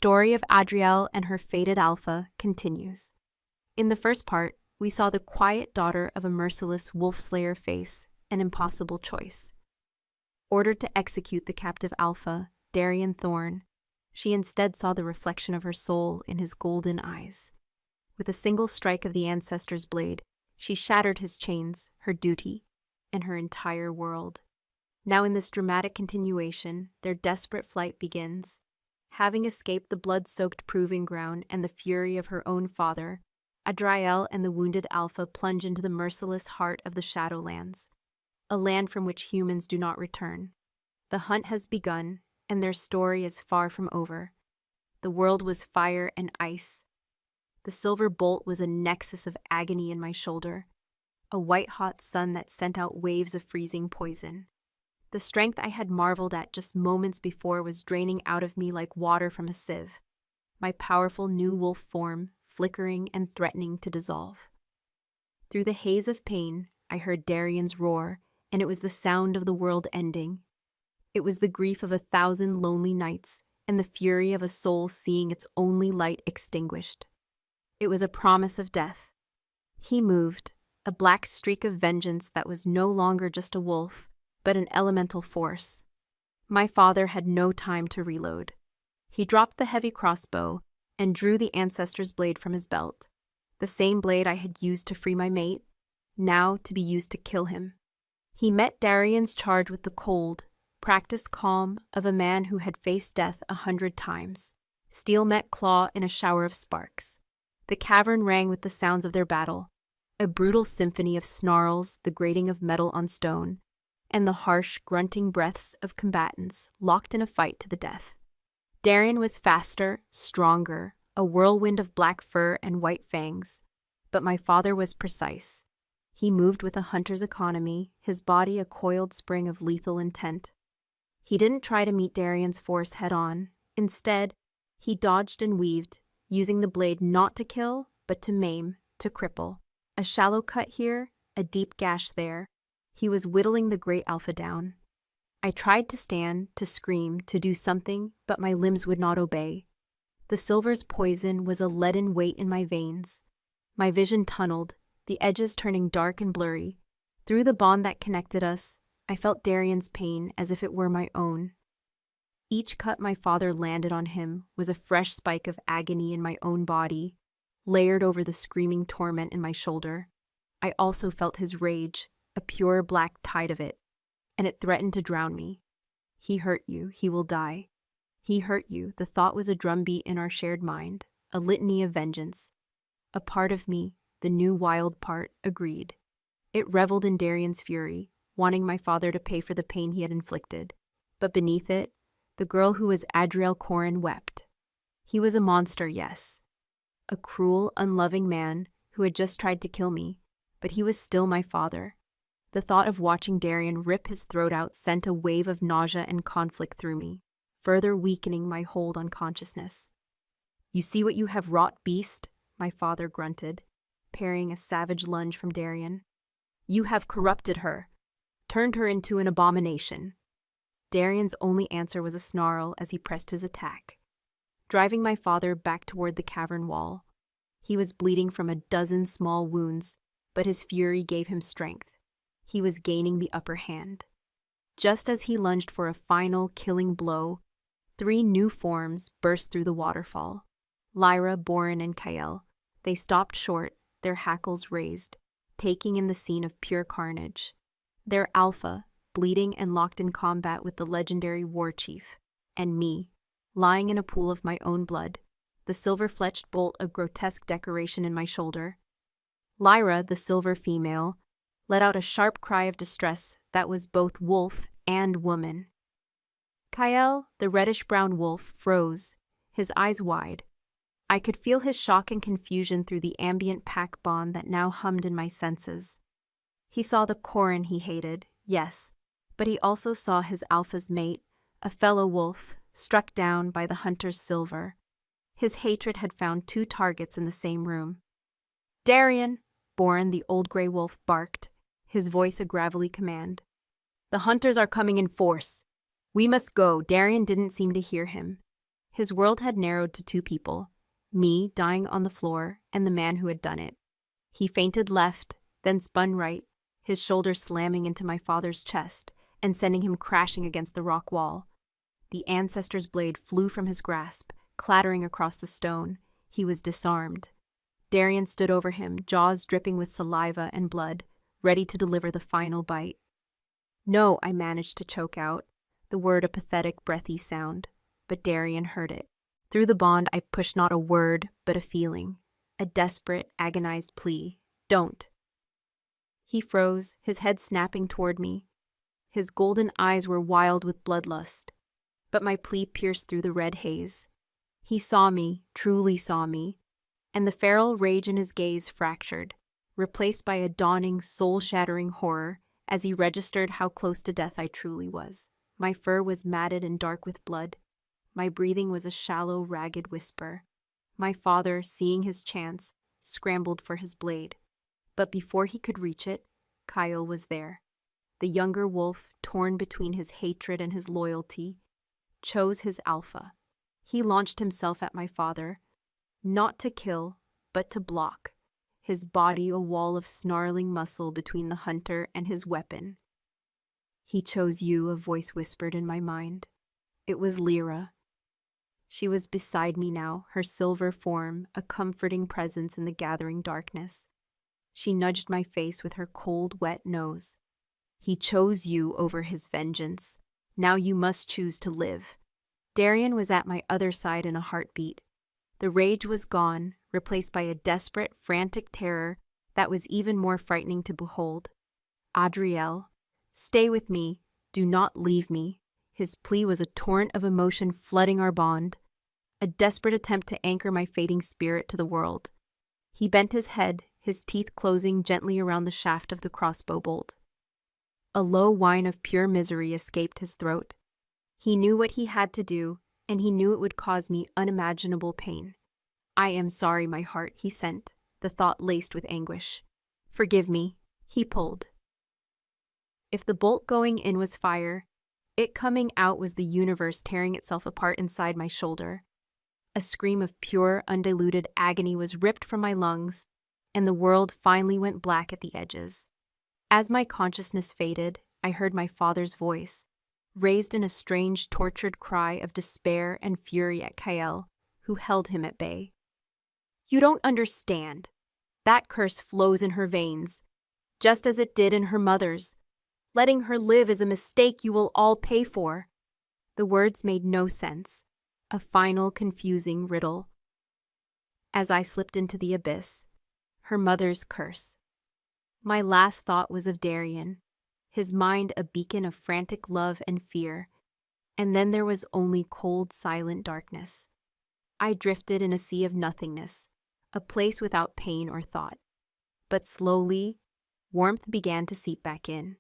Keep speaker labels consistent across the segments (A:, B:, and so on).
A: story of Adrielle and her fated alpha continues. In the first part, we saw the quiet daughter of a merciless wolf slayer face an impossible choice. Ordered to execute the captive alpha, Darian Thorne, she instead saw the reflection of her soul in his golden eyes. With a single strike of the ancestor's blade, she shattered his chains, her duty, and her entire world. Now in this dramatic continuation, their desperate flight begins. Having escaped the blood-soaked proving ground and the fury of her own father, Adrielle and the wounded alpha plunge into the merciless heart of the Shadowlands, a land from which humans do not return. The hunt has begun, and their story is far from over. The world was fire and ice. The silver bolt was a nexus of agony in my shoulder, a white-hot sun that sent out waves of freezing poison. The strength I had marveled at just moments before was draining out of me like water from a sieve, my powerful new wolf form flickering and threatening to dissolve. Through the haze of pain, I heard Darian's roar, and it was the sound of the world ending. It was the grief of 1,000 lonely nights and the fury of a soul seeing its only light extinguished. It was a promise of death. He moved, a black streak of vengeance that was no longer just a wolf, but an elemental force. My father had no time to reload. He dropped the heavy crossbow and drew the ancestor's blade from his belt, the same blade I had used to free my mate, now to be used to kill him. He met Darian's charge with the cold, practiced calm of a man who had faced death 100 times. Steel met claw in a shower of sparks. The cavern rang with the sounds of their battle, a brutal symphony of snarls, the grating of metal on stone, and the harsh, grunting breaths of combatants locked in a fight to the death. Darian was faster, stronger, a whirlwind of black fur and white fangs, but my father was precise. He moved with a hunter's economy, his body a coiled spring of lethal intent. He didn't try to meet Darian's force head-on. Instead, he dodged and weaved, using the blade not to kill, but to maim, to cripple. A shallow cut here, a deep gash there. He was whittling the great alpha down. I tried to stand, to scream, to do something, but my limbs would not obey. The silver's poison was a leaden weight in my veins. My vision tunneled, the edges turning dark and blurry. Through the bond that connected us, I felt Darian's pain as if it were my own. Each cut my father landed on him was a fresh spike of agony in my own body, layered over the screaming torment in my shoulder. I also felt his rage, a pure black tide of it, and it threatened to drown me. He hurt you, he will die. He hurt you, the thought was a drumbeat in our shared mind, a litany of vengeance. A part of me, the new wild part, agreed. It reveled in Darian's fury, wanting my father to pay for the pain he had inflicted. But beneath it, the girl who was Adrielle Corin wept. He was a monster, yes. A cruel, unloving man who had just tried to kill me, but he was still my father. The thought of watching Darian rip his throat out sent a wave of nausea and conflict through me, further weakening my hold on consciousness. "You see what you have wrought, beast?" my father grunted, parrying a savage lunge from Darian. "You have corrupted her, turned her into an abomination." Darian's only answer was a snarl as he pressed his attack, driving my father back toward the cavern wall. He was bleeding from a dozen small wounds, but his fury gave him strength. He was gaining the upper hand. Just as he lunged for a final killing blow, 3 new forms burst through the waterfall. Lyra, Boren, and Kael. They stopped short, their hackles raised, taking in the scene of pure carnage. Their alpha, bleeding and locked in combat with the legendary war chief, and me, lying in a pool of my own blood, the silver-fletched bolt a grotesque decoration in my shoulder. Lyra, the silver female, let out a sharp cry of distress that was both wolf and woman. Kael, the reddish-brown wolf, froze, his eyes wide. I could feel his shock and confusion through the ambient pack bond that now hummed in my senses. He saw the Corin he hated, yes, but he also saw his alpha's mate, a fellow wolf, struck down by the hunter's silver. His hatred had found 2 targets in the same room. "Darian!" Boren, the old gray wolf, barked, his voice a gravelly command. "The hunters are coming in force. We must go." Darian didn't seem to hear him. His world had narrowed to two people, me dying on the floor and the man who had done it. He feinted left, then spun right, his shoulder slamming into my father's chest and sending him crashing against the rock wall. The ancestor's blade flew from his grasp, clattering across the stone. He was disarmed. Darian stood over him, jaws dripping with saliva and blood, ready to deliver the final bite. "No," I managed to choke out, the word a pathetic, breathy sound, but Darian heard it. Through the bond, I pushed not a word, but a feeling, a desperate, agonized plea. "Don't." He froze, his head snapping toward me. His golden eyes were wild with bloodlust, but my plea pierced through the red haze. He saw me, truly saw me, and the feral rage in his gaze fractured, replaced by a dawning, soul-shattering horror as he registered how close to death I truly was. My fur was matted and dark with blood. My breathing was a shallow, ragged whisper. My father, seeing his chance, scrambled for his blade. But before he could reach it, Kyle was there. The younger wolf, torn between his hatred and his loyalty, chose his alpha. He launched himself at my father, not to kill, but to block, his body a wall of snarling muscle between the hunter and his weapon. "He chose you," a voice whispered in my mind. It was Lyra. She was beside me now, her silver form a comforting presence in the gathering darkness. She nudged my face with her cold, wet nose. "He chose you over his vengeance. Now you must choose to live." Darian was at my other side in a heartbeat. The rage was gone, replaced by a desperate, frantic terror that was even more frightening to behold. "Adriel, stay with me. Do not leave me." His plea was a torrent of emotion flooding our bond, a desperate attempt to anchor my fading spirit to the world. He bent his head, his teeth closing gently around the shaft of the crossbow bolt. A low whine of pure misery escaped his throat. He knew what he had to do, and he knew it would cause me unimaginable pain. "I am sorry, my heart," he sent, the thought laced with anguish. "Forgive me." He pulled. If the bolt going in was fire, it coming out was the universe tearing itself apart inside my shoulder. A scream of pure, undiluted agony was ripped from my lungs, and the world finally went black at the edges. As my consciousness faded, I heard my father's voice, raised in a strange, tortured cry of despair and fury at Kyle, who held him at bay. "You don't understand. That curse flows in her veins, just as it did in her mother's. Letting her live is a mistake you will all pay for." The words made no sense, a final, confusing riddle. As I slipped into the abyss, her mother's curse. My last thought was of Darian, his mind a beacon of frantic love and fear, and then there was only cold, silent darkness. I drifted in a sea of nothingness, a place without pain or thought. But slowly, warmth began to seep back in.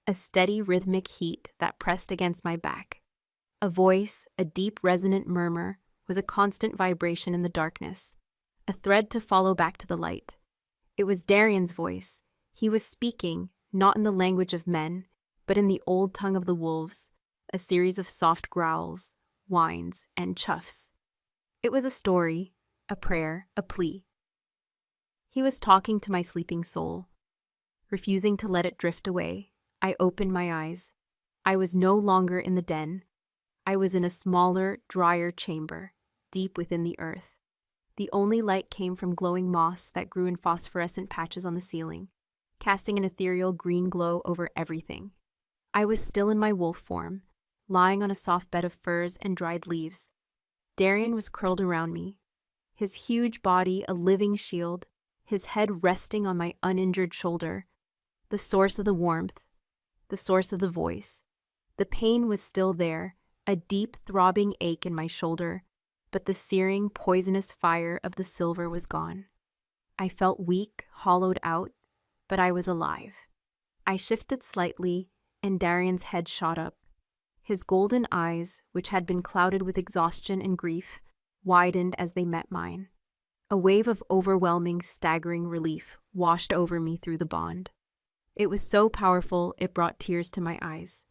A: A steady, rhythmic heat that pressed against my back. A voice, a deep, resonant murmur, was a constant vibration in the darkness, a thread to follow back to the light. It was Darian's voice. He was speaking, not in the language of men, but in the old tongue of the wolves, a series of soft growls, whines, and chuffs. It was a story, a prayer, a plea. He was talking to my sleeping soul. Refusing to let it drift away, I opened my eyes. I was no longer in the den. I was in a smaller, drier chamber, deep within the earth. The only light came from glowing moss that grew in phosphorescent patches on the ceiling, casting an ethereal green glow over everything. I was still in my wolf form, lying on a soft bed of furs and dried leaves. Darian was curled around me, his huge body a living shield, his head resting on my uninjured shoulder, the source of the warmth, the source of the voice. The pain was still there, a deep, throbbing ache in my shoulder, but the searing, poisonous fire of the silver was gone. I felt weak, hollowed out, but I was alive. I shifted slightly, and Darian's head shot up. His golden eyes, which had been clouded with exhaustion and grief, widened as they met mine. A wave of overwhelming, staggering relief washed over me through the bond. It was so powerful it brought tears to my eyes.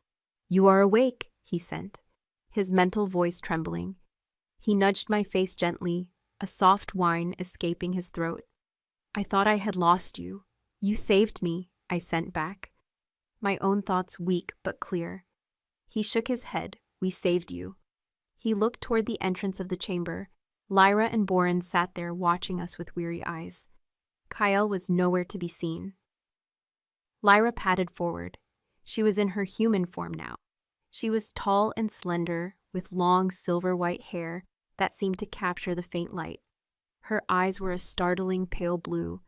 A: "You are awake," he sent, his mental voice trembling. He nudged my face gently, a soft whine escaping his throat. I thought I had lost you. You saved me, I sent back. My own thoughts weak but clear. He shook his head. We saved you. He looked toward the entrance of the chamber. Lyra and Boren sat there watching us with weary eyes. Kyle was nowhere to be seen. Lyra padded forward. She was in her human form now. She was tall and slender, with long silver-white hair that seemed to capture the faint light. Her eyes were a startling pale blue,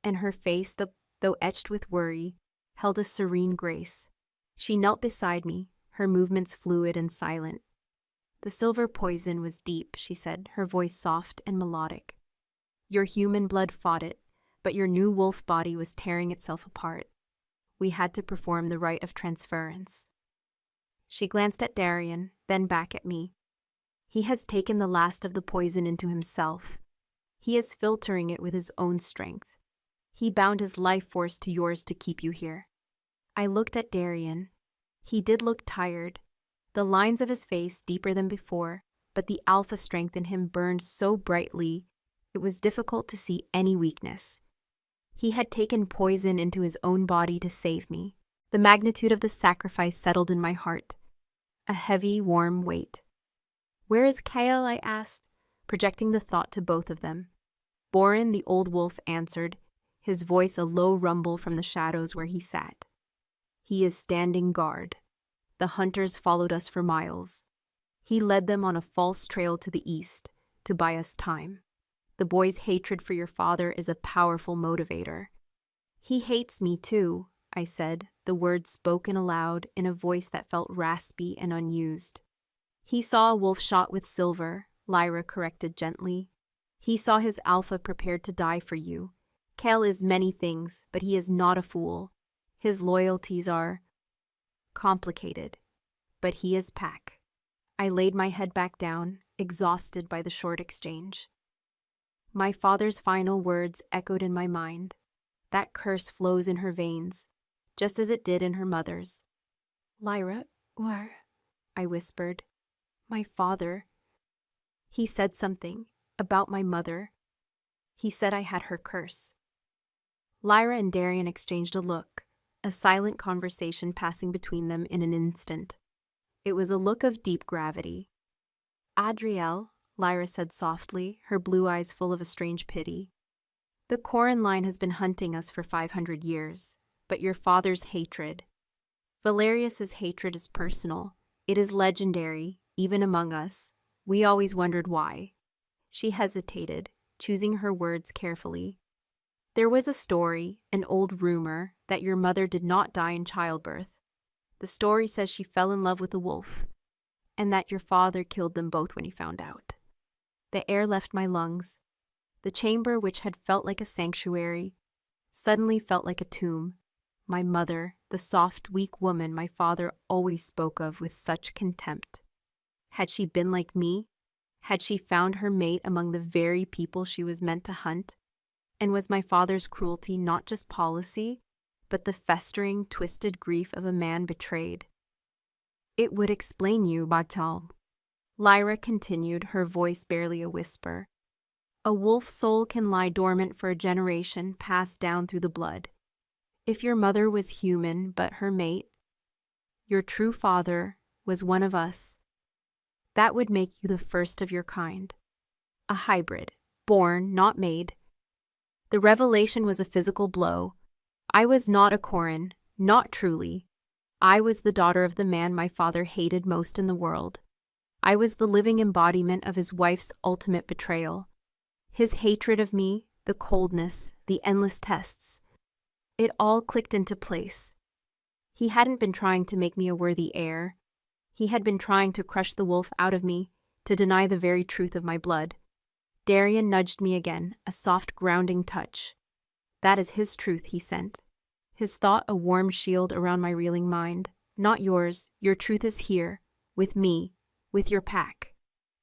A: and her face, though etched with worry, held a serene grace. She knelt beside me, her movements fluid and silent. The silver poison was deep, she said, her voice soft and melodic. Your human blood fought it, but your new wolf body was tearing itself apart. We had to perform the rite of transference. She glanced at Darian, then back at me. He has taken the last of the poison into himself. He is filtering it with his own strength. He bound his life force to yours to keep you here. I looked at Darian. He did look tired, the lines of his face deeper than before, but the alpha strength in him burned so brightly it was difficult to see any weakness. He had taken poison into his own body to save me. The magnitude of the sacrifice settled in my heart, a heavy, warm weight. Where is Kale? I asked, projecting the thought to both of them. Boren, the old wolf, answered, his voice a low rumble from the shadows where he sat. He is standing guard. The hunters followed us for miles. He led them on a false trail to the east, to buy us time. The boy's hatred for your father is a powerful motivator. He hates me too, I said, the words spoken aloud in a voice that felt raspy and unused. He saw a wolf shot with silver, Lyra corrected gently. He saw his alpha prepared to die for you. Kale is many things, but he is not a fool. His loyalties are complicated, but he is pack. I laid my head back down, exhausted by the short exchange. My father's final words echoed in my mind. That curse flows in her veins, just as it did in her mother's. Lyra, where? I whispered. My father. He said something about my mother. He said I had her curse. Lyra and Darian exchanged a look, a silent conversation passing between them in an instant. It was a look of deep gravity. Adriel, Lyra said softly, her blue eyes full of a strange pity. The Corin line has been hunting us for 500 years, but your father's hatred. Valerius's hatred is personal. It is legendary, even among us. We always wondered why. She hesitated, choosing her words carefully. There was a story, an old rumor, that your mother did not die in childbirth. The story says she fell in love with a wolf, and that your father killed them both when he found out. The air left my lungs. The chamber, which had felt like a sanctuary, suddenly felt like a tomb. My mother, the soft, weak woman my father always spoke of with such contempt. Had she been like me? Had she found her mate among the very people she was meant to hunt? And was my father's cruelty not just policy, but the festering, twisted grief of a man betrayed? It would explain you, Bartal. Lyra continued, her voice barely a whisper. A wolf's soul can lie dormant for a generation, passed down through the blood. If your mother was human, but her mate, your true father, was one of us, that would make you the first of your kind. A hybrid, born, not made. The revelation was a physical blow. I was not a Corin, not truly. I was the daughter of the man my father hated most in the world. I was the living embodiment of his wife's ultimate betrayal. His hatred of me, the coldness, the endless tests. It all clicked into place. He hadn't been trying to make me a worthy heir. He had been trying to crush the wolf out of me, to deny the very truth of my blood. Darian nudged me again, a soft grounding touch. That is his truth he sent. His thought a warm shield around my reeling mind. Not yours, your truth is here, with me, with your pack.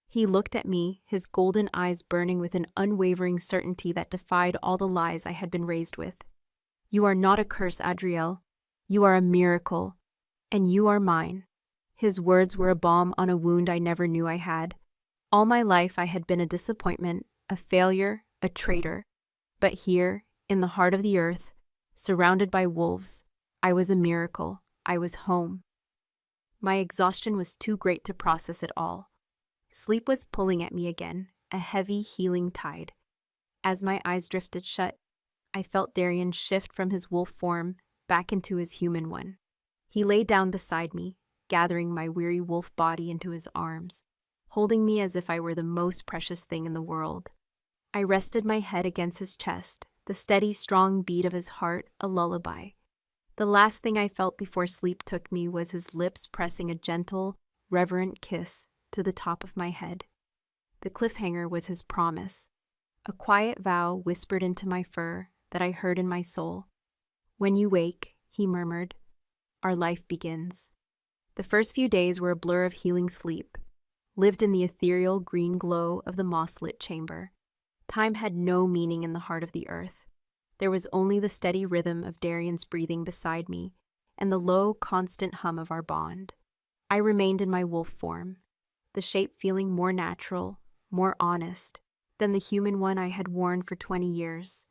A: He looked at me, his golden eyes burning with an unwavering certainty that defied all the lies I had been raised with. You are not a curse, Adriel. You are a miracle, and you are mine. His words were a balm on a wound I never knew I had. All my life I had been a disappointment, a failure, a traitor. But here, in the heart of the earth, surrounded by wolves, I was a miracle. I was home. My exhaustion was too great to process it all. Sleep was pulling at me again, a heavy, healing tide. As my eyes drifted shut, I felt Darian shift from his wolf form back into his human one. He lay down beside me, gathering my weary wolf body into his arms, holding me as if I were the most precious thing in the world. I rested my head against his chest, the steady, strong beat of his heart a lullaby. The last thing I felt before sleep took me was his lips pressing a gentle, reverent kiss to the top of my head. The cliffhanger was his promise, a quiet vow whispered into my fur that I heard in my soul. "When you wake," he murmured, "our life begins." The first few days were a blur of healing sleep, lived in the ethereal green glow of the moss-lit chamber. Time had no meaning in the heart of the earth. There was only the steady rhythm of Darian's breathing beside me and the low, constant hum of our bond. I remained in my wolf form, the shape feeling more natural, more honest than the human one I had worn for 20 years.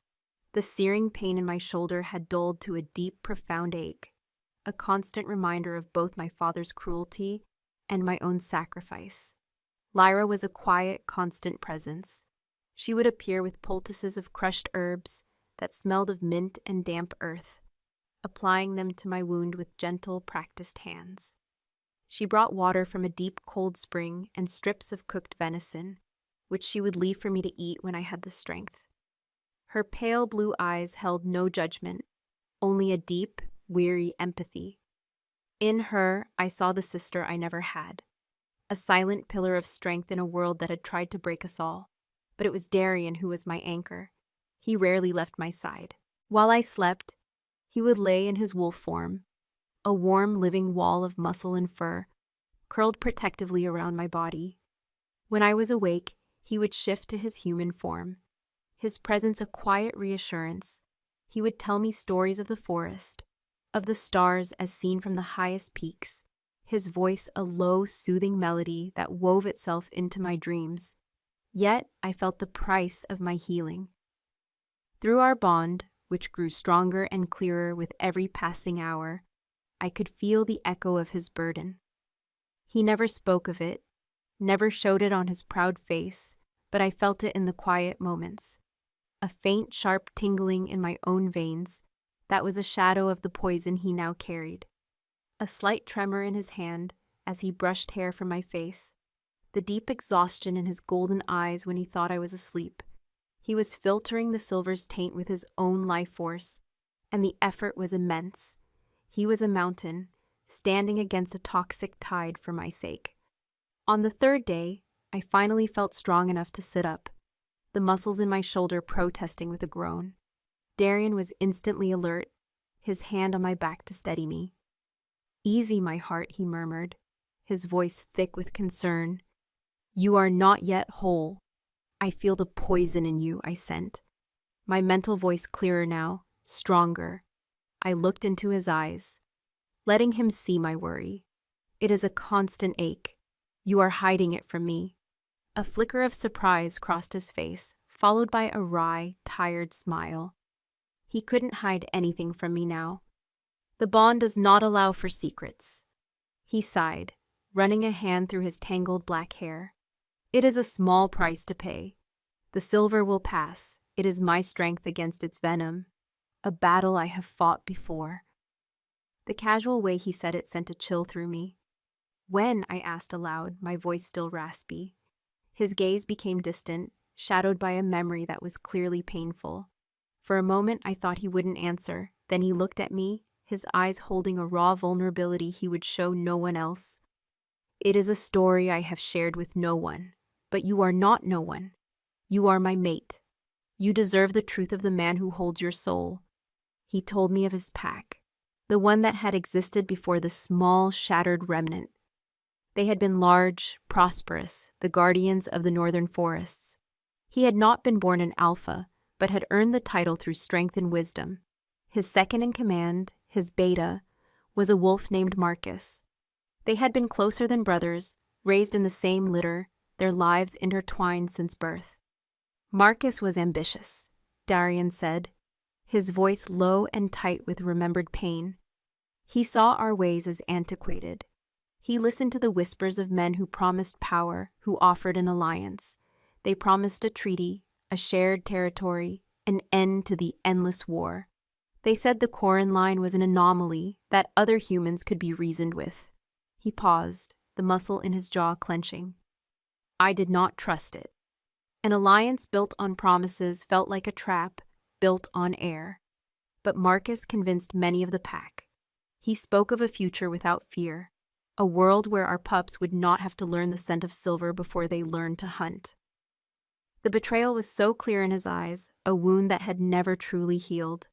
A: The searing pain in my shoulder had dulled to a deep, profound ache, a constant reminder of both my father's cruelty and my own sacrifice. Lyra was a quiet, constant presence. She would appear with poultices of crushed herbs that smelled of mint and damp earth, applying them to my wound with gentle, practiced hands. She brought water from a deep, cold spring and strips of cooked venison, which she would leave for me to eat when I had the strength. Her pale blue eyes held no judgment, only a deep, weary empathy. In her, I saw the sister I never had, a silent pillar of strength in a world that had tried to break us all. But it was Darian who was my anchor. He rarely left my side. While I slept, he would lay in his wolf form, a warm, living wall of muscle and fur, curled protectively around my body. When I was awake, he would shift to his human form, his presence a quiet reassurance. He would tell me stories of the forest, of the stars as seen from the highest peaks, his voice a low, soothing melody that wove itself into my dreams. Yet I felt the price of my healing. Through our bond, which grew stronger and clearer with every passing hour, I could feel the echo of his burden. He never spoke of it, never showed it on his proud face, but I felt it in the quiet moments. A faint, sharp tingling in my own veins that was a shadow of the poison he now carried. A slight tremor in his hand as he brushed hair from my face. The deep exhaustion in his golden eyes when he thought I was asleep. He was filtering the silver's taint with his own life force, and the effort was immense. He was a mountain, standing against a toxic tide for my sake. On the third day, I finally felt strong enough to sit up, the muscles in my shoulder protesting with a groan. Darian was instantly alert, his hand on my back to steady me. "Easy, my heart," he murmured, his voice thick with concern. "You are not yet whole. I feel the poison in you," I sent. My mental voice clearer now, stronger. I looked into his eyes, letting him see my worry. "It is a constant ache. You are hiding it from me." A flicker of surprise crossed his face, followed by a wry, tired smile. He couldn't hide anything from me now. "The bond does not allow for secrets." He sighed, running a hand through his tangled black hair. "It is a small price to pay. The silver will pass. It is my strength against its venom, a battle I have fought before." The casual way he said it sent a chill through me. "When?" I asked aloud, my voice still raspy. His gaze became distant, shadowed by a memory that was clearly painful. For a moment I thought he wouldn't answer, then he looked at me, his eyes holding a raw vulnerability he would show no one else. "It is a story I have shared with no one, but you are not no one. You are my mate. You deserve the truth of the man who holds your soul." He told me of his pack, the one that had existed before the small, shattered remnant. They had been large, prosperous, the guardians of the northern forests. He had not been born an alpha, but had earned the title through strength and wisdom. His second in command, his beta, was a wolf named Marcus. They had been closer than brothers, raised in the same litter, their lives intertwined since birth. Marcus was ambitious, Darian said, his voice low and tight with remembered pain. He saw our ways as antiquated. He listened to the whispers of men who promised power, who offered an alliance. They promised a treaty, a shared territory, an end to the endless war. They said the Corin line was an anomaly that other humans could be reasoned with. He paused, the muscle in his jaw clenching. I did not trust it. An alliance built on promises felt like a trap, built on air. But Marcus convinced many of the pack. He spoke of a future without fear, a world where our pups would not have to learn the scent of silver before they learned to hunt. The betrayal was so clear in his eyes, a wound that had never truly healed.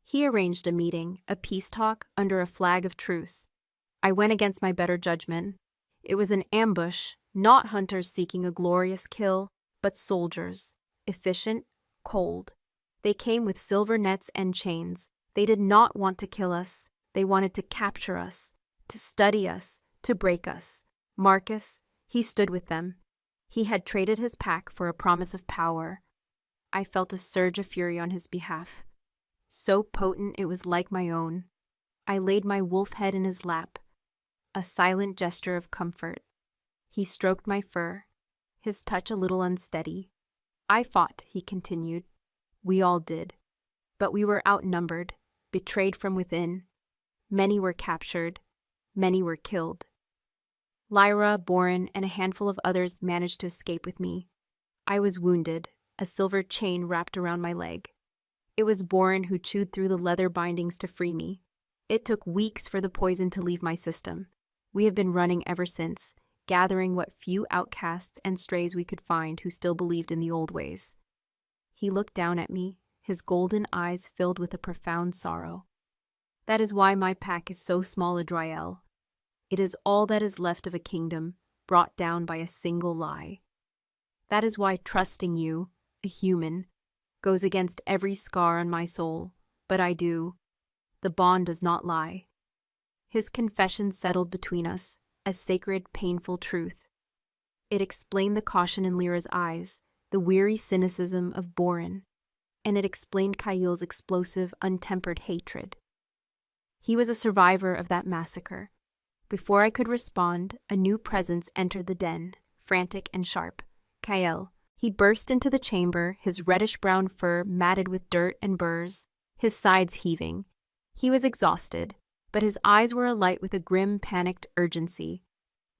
A: He arranged a meeting, a peace talk, under a flag of truce. I went against my better judgment. It was an ambush, not hunters seeking a glorious kill, but soldiers, efficient, cold. They came with silver nets and chains. They did not want to kill us. They wanted to capture us, to study us, to break us. Marcus, he stood with them. He had traded his pack for a promise of power. I felt a surge of fury on his behalf. So potent it was like my own. I laid my wolf head in his lap, a silent gesture of comfort. He stroked my fur, his touch a little unsteady. I fought, he continued. We all did. But we were outnumbered, betrayed from within. Many were captured. Many were killed. Lyra, Boren, and a handful of others managed to escape with me. I was wounded, a silver chain wrapped around my leg. It was Boren who chewed through the leather bindings to free me. It took weeks for the poison to leave my system. We have been running ever since, gathering what few outcasts and strays we could find who still believed in the old ways. He looked down at me, his golden eyes filled with a profound sorrow. That is why my pack is so small a Dryel. It is all that is left of a kingdom, brought down by a single lie. That is why trusting you, a human, goes against every scar on my soul, but I do. The bond does not lie. His confession settled between us, a sacred, painful truth. It explained the caution in Lyra's eyes, the weary cynicism of Boren, and it explained Kyle explosive, untempered hatred. He was a survivor of that massacre. Before I could respond, a new presence entered the den, frantic and sharp. Kyle. He burst into the chamber, his reddish-brown fur matted with dirt and burrs, his sides heaving. He was exhausted, but his eyes were alight with a grim, panicked urgency.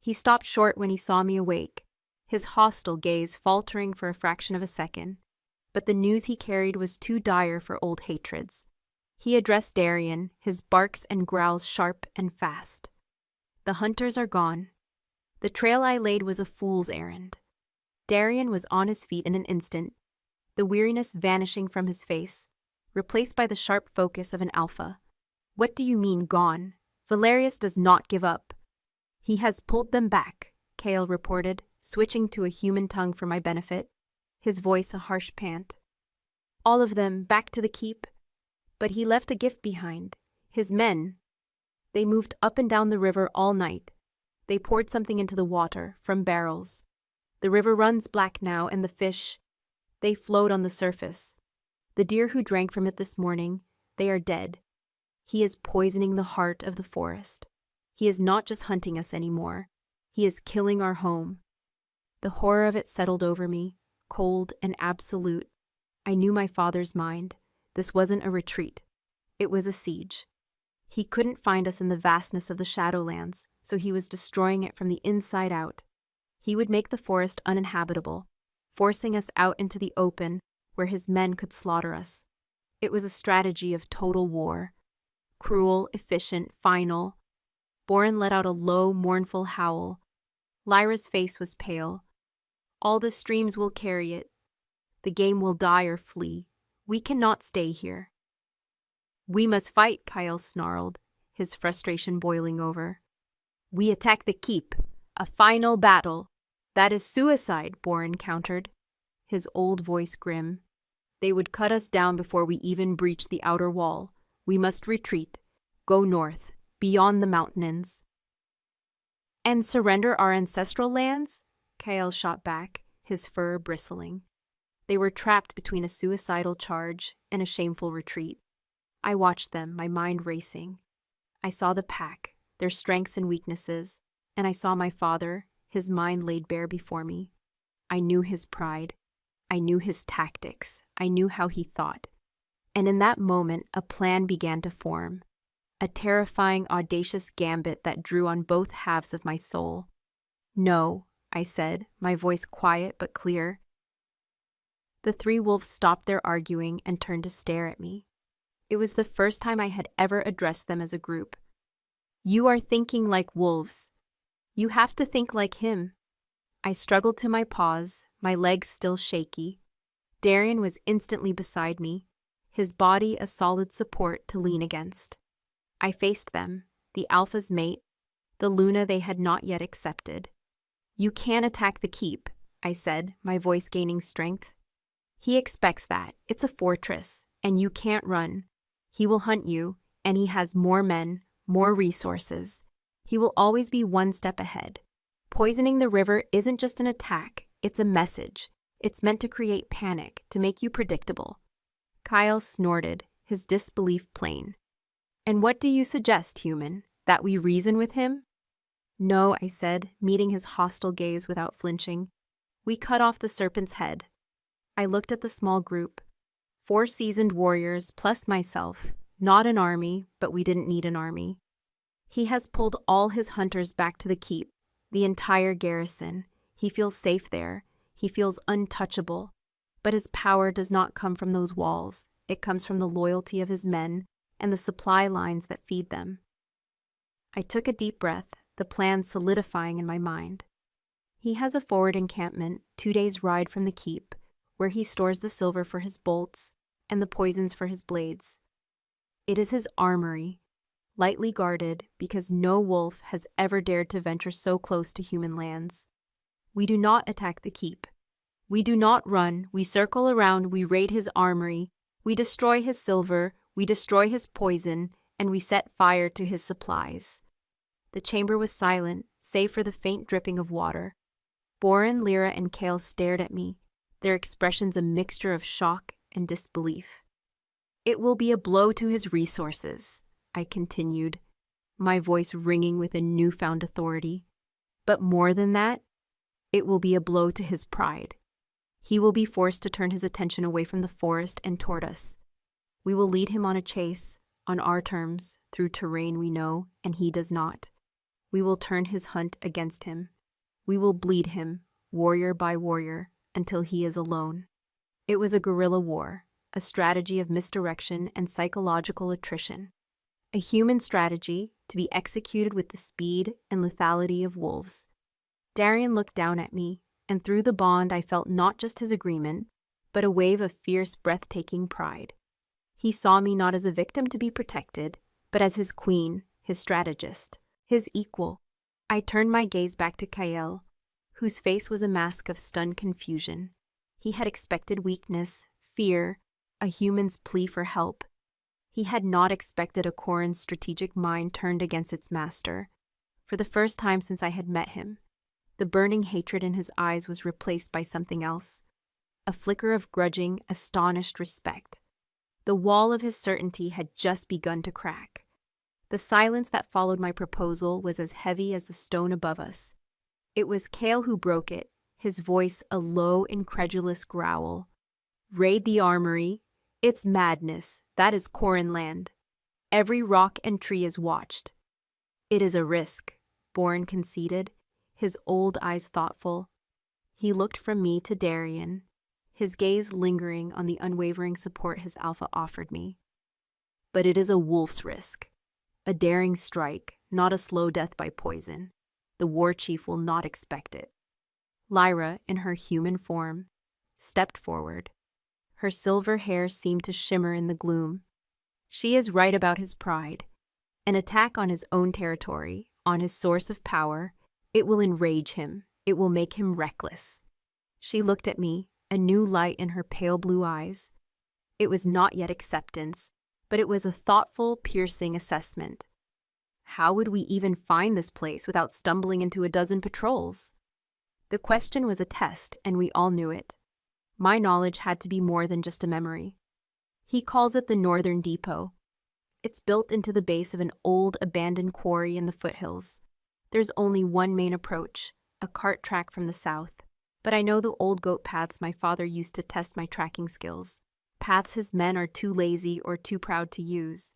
A: He stopped short when he saw me awake, his hostile gaze faltering for a fraction of a second. But the news he carried was too dire for old hatreds. He addressed Darian, his barks and growls sharp and fast. The hunters are gone. The trail I laid was a fool's errand. Darian was on his feet in an instant, the weariness vanishing from his face, replaced by the sharp focus of an alpha. What do you mean, gone? Valerius does not give up. He has pulled them back, Kale reported, switching to a human tongue for my benefit, his voice a harsh pant. All of them back to the keep. But he left a gift behind. His men. They moved up and down the river all night. They poured something into the water, from barrels. The river runs black now, and the fish, they float on the surface. The deer who drank from it this morning, they are dead. He is poisoning the heart of the forest. He is not just hunting us anymore. He is killing our home. The horror of it settled over me, cold and absolute. I knew my father's mind. This wasn't a retreat. It was a siege. He couldn't find us in the vastness of the Shadowlands, so he was destroying it from the inside out. He would make the forest uninhabitable, forcing us out into the open where his men could slaughter us. It was a strategy of total war. Cruel, efficient, final. Boren let out a low, mournful howl. Lyra's face was pale. All the streams will carry it. The game will die or flee. We cannot stay here. We must fight, Kyle snarled, his frustration boiling over. We attack the keep. A final battle. That is suicide, Boren countered, his old voice grim. They would cut us down before we even breach the outer wall. We must retreat, go north, beyond the mountains. And surrender our ancestral lands? Kael shot back, his fur bristling. They were trapped between a suicidal charge and a shameful retreat. I watched them, my mind racing. I saw the pack, their strengths and weaknesses, and I saw my father, his mind laid bare before me. I knew his pride. I knew his tactics. I knew how he thought. And in that moment, a plan began to form. A terrifying, audacious gambit that drew on both halves of my soul. "No," I said, my voice quiet but clear. The three wolves stopped their arguing and turned to stare at me. It was the first time I had ever addressed them as a group. "You are thinking like wolves. You have to think like him." I struggled to my paws, my legs still shaky. Darian was instantly beside me, his body a solid support to lean against. I faced them, the alpha's mate, the Luna they had not yet accepted. "You can't attack the keep," I said, my voice gaining strength. "He expects that. It's a fortress, and you can't run. He will hunt you, and he has more men, more resources. He will always be one step ahead. Poisoning the river isn't just an attack, it's a message. It's meant to create panic, to make you predictable." Kyle snorted, his disbelief plain. "And what do you suggest, human? That we reason with him?" "No," I said, meeting his hostile gaze without flinching. "We cut off the serpent's head." I looked at the small group. 4 seasoned warriors plus myself. Not an army, but we didn't need an army. "He has pulled all his hunters back to the keep, the entire garrison. He feels safe there. He feels untouchable. But his power does not come from those walls. It comes from the loyalty of his men and the supply lines that feed them." I took a deep breath, the plan solidifying in my mind. "He has a forward encampment, 2 days' ride from the keep, where he stores the silver for his bolts and the poisons for his blades. It is his armory, lightly guarded because no wolf has ever dared to venture so close to human lands. We do not attack the keep. We do not run, we circle around, we raid his armory, we destroy his silver, we destroy his poison, and we set fire to his supplies." The chamber was silent, save for the faint dripping of water. Boren, Lyra, and Kale stared at me, their expressions a mixture of shock and disbelief. "It will be a blow to his resources," I continued, my voice ringing with a newfound authority. "But more than that, it will be a blow to his pride. He will be forced to turn his attention away from the forest and toward us. We will lead him on a chase, on our terms, through terrain we know, and he does not. We will turn his hunt against him. We will bleed him, warrior by warrior, until he is alone." It was a guerrilla war, a strategy of misdirection and psychological attrition. A human strategy to be executed with the speed and lethality of wolves. Darian looked down at me, and through the bond I felt not just his agreement, but a wave of fierce, breathtaking pride. He saw me not as a victim to be protected, but as his queen, his strategist, his equal. I turned my gaze back to Kael, whose face was a mask of stunned confusion. He had expected weakness, fear, a human's plea for help. He had not expected a Koran's strategic mind turned against its master. For the first time since I had met him, the burning hatred in his eyes was replaced by something else. A flicker of grudging, astonished respect. The wall of his certainty had just begun to crack. The silence that followed my proposal was as heavy as the stone above us. It was Kale who broke it, his voice a low, incredulous growl. "Raid the armory? It's madness. That is Koran land. Every rock and tree is watched." "It is a risk," Boren conceded, his old eyes thoughtful. He looked from me to Darian, his gaze lingering on the unwavering support his alpha offered me. "But it is a wolf's risk. A daring strike, not a slow death by poison. The war chief will not expect it." Lyra, in her human form, stepped forward. Her silver hair seemed to shimmer in the gloom. "She is right about his pride. An attack on his own territory, on his source of power, it will enrage him. It will make him reckless." She looked at me, a new light in her pale blue eyes. It was not yet acceptance, but it was a thoughtful, piercing assessment. How would we even find this place without stumbling into a dozen patrols? The question was a test, and we all knew it. My knowledge had to be more than just a memory. He calls it the Northern Depot. It's built into the base of an old, abandoned quarry in the foothills. There's only one main approach, a cart track from the south. But I know the old goat paths my father used to test my tracking skills. Paths his men are too lazy or too proud to use.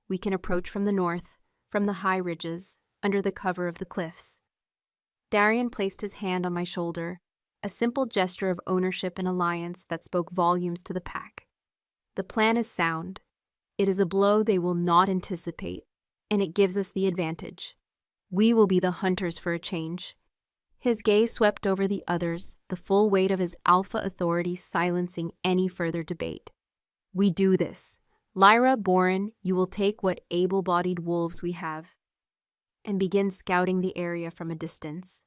A: We can approach from the north, from the high ridges, under the cover of the cliffs. Darian placed his hand on my shoulder, a simple gesture of ownership and alliance that spoke volumes to the pack. The plan is sound. It is a blow they will not anticipate, and it gives us the advantage. We will be the hunters for a change. His gaze swept over the others, the full weight of his alpha authority silencing any further debate. We do this. Lyra, Boren, you will take what able-bodied wolves we have and begin scouting the area from a distance.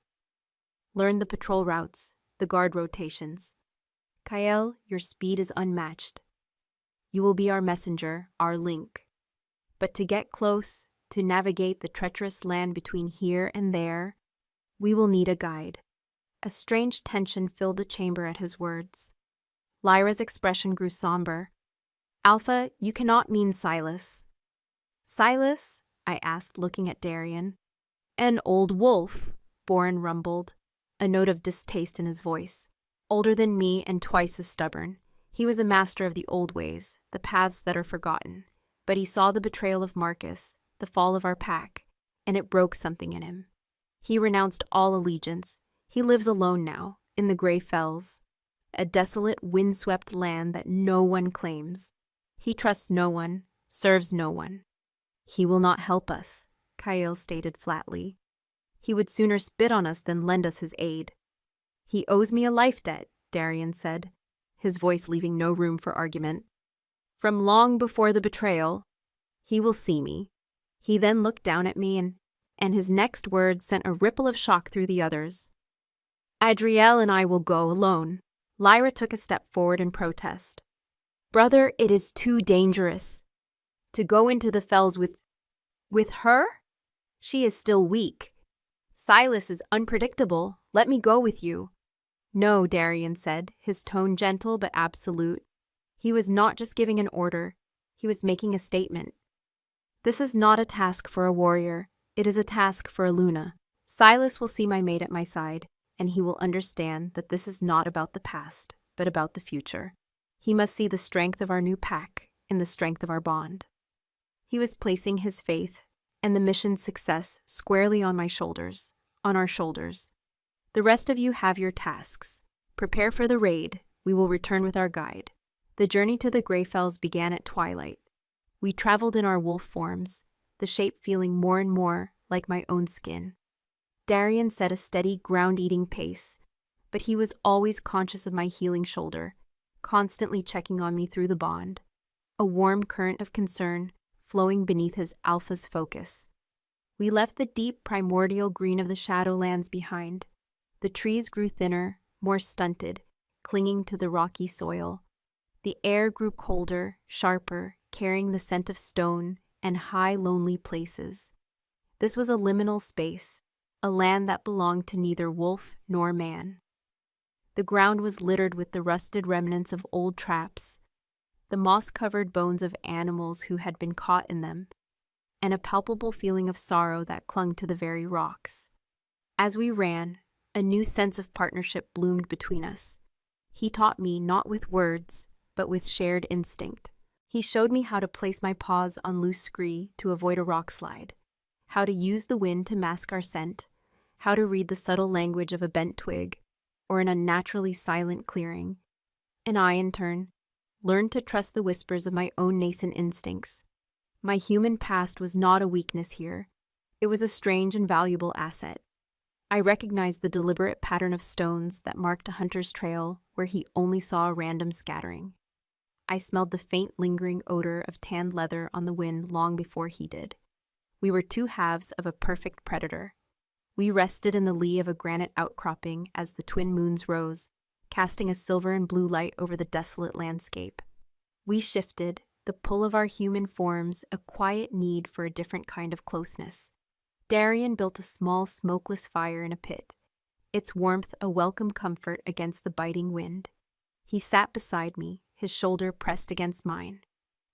A: Learn the patrol routes, the guard rotations. Kael, your speed is unmatched. You will be our messenger, our link. But to get close, to navigate the treacherous land between here and there, we will need a guide. A strange tension filled the chamber at his words. Lyra's expression grew somber. Alpha, you cannot mean Silas. Silas? I asked, looking at Darian. An old wolf, Boren rumbled, a note of distaste in his voice. Older than me and twice as stubborn. He was a master of the old ways, the paths that are forgotten. But he saw the betrayal of Marcus, the fall of our pack, and it broke something in him. He renounced all allegiance. He lives alone now, in the Grey Fells, a desolate, windswept land that no one claims. He trusts no one, serves no one. He will not help us, Kael stated flatly. He would sooner spit on us than lend us his aid. He owes me a life debt, Darian said, his voice leaving no room for argument. From long before the betrayal, he will see me. He then looked down at me and his next word sent a ripple of shock through the others. Adriel and I will go alone. Lyra took a step forward in protest. Brother, it is too dangerous. To go into the fells with her? She is still weak. Silas is unpredictable. Let me go with you. No, Darian said, his tone gentle but absolute. He was not just giving an order. He was making a statement. This is not a task for a warrior. It is a task for a Luna. Silas will see my mate at my side, and he will understand that this is not about the past, but about the future. He must see the strength of our new pack in the strength of our bond. He was placing his faith and the mission's success squarely on my shoulders, on our shoulders. The rest of you have your tasks. Prepare for the raid. We will return with our guide. The journey to the Grey Fells began at twilight. We traveled in our wolf forms, the shape feeling more and more like my own skin. Darian set a steady, ground-eating pace, but he was always conscious of my healing shoulder, constantly checking on me through the bond, a warm current of concern flowing beneath his alpha's focus. We left the deep primordial green of the Shadowlands behind. The trees grew thinner, more stunted, clinging to the rocky soil. The air grew colder, sharper, carrying the scent of stone and high, lonely places. This was a liminal space, a land that belonged to neither wolf nor man. The ground was littered with the rusted remnants of old traps, the moss-covered bones of animals who had been caught in them, and a palpable feeling of sorrow that clung to the very rocks. As we ran, a new sense of partnership bloomed between us. He taught me not with words, but with shared instinct. He showed me how to place my paws on loose scree to avoid a rock slide, how to use the wind to mask our scent, how to read the subtle language of a bent twig, or an unnaturally silent clearing. And I, in turn, learned to trust the whispers of my own nascent instincts. My human past was not a weakness here. It was a strange and valuable asset. I recognized the deliberate pattern of stones that marked a hunter's trail where he only saw a random scattering. I smelled the faint lingering odor of tanned leather on the wind long before he did. We were two halves of a perfect predator. We rested in the lee of a granite outcropping as the twin moons rose, casting a silver and blue light over the desolate landscape. We shifted, the pull of our human forms, a quiet need for a different kind of closeness. Darian built a small, smokeless fire in a pit, its warmth a welcome comfort against the biting wind. He sat beside me, his shoulder pressed against mine.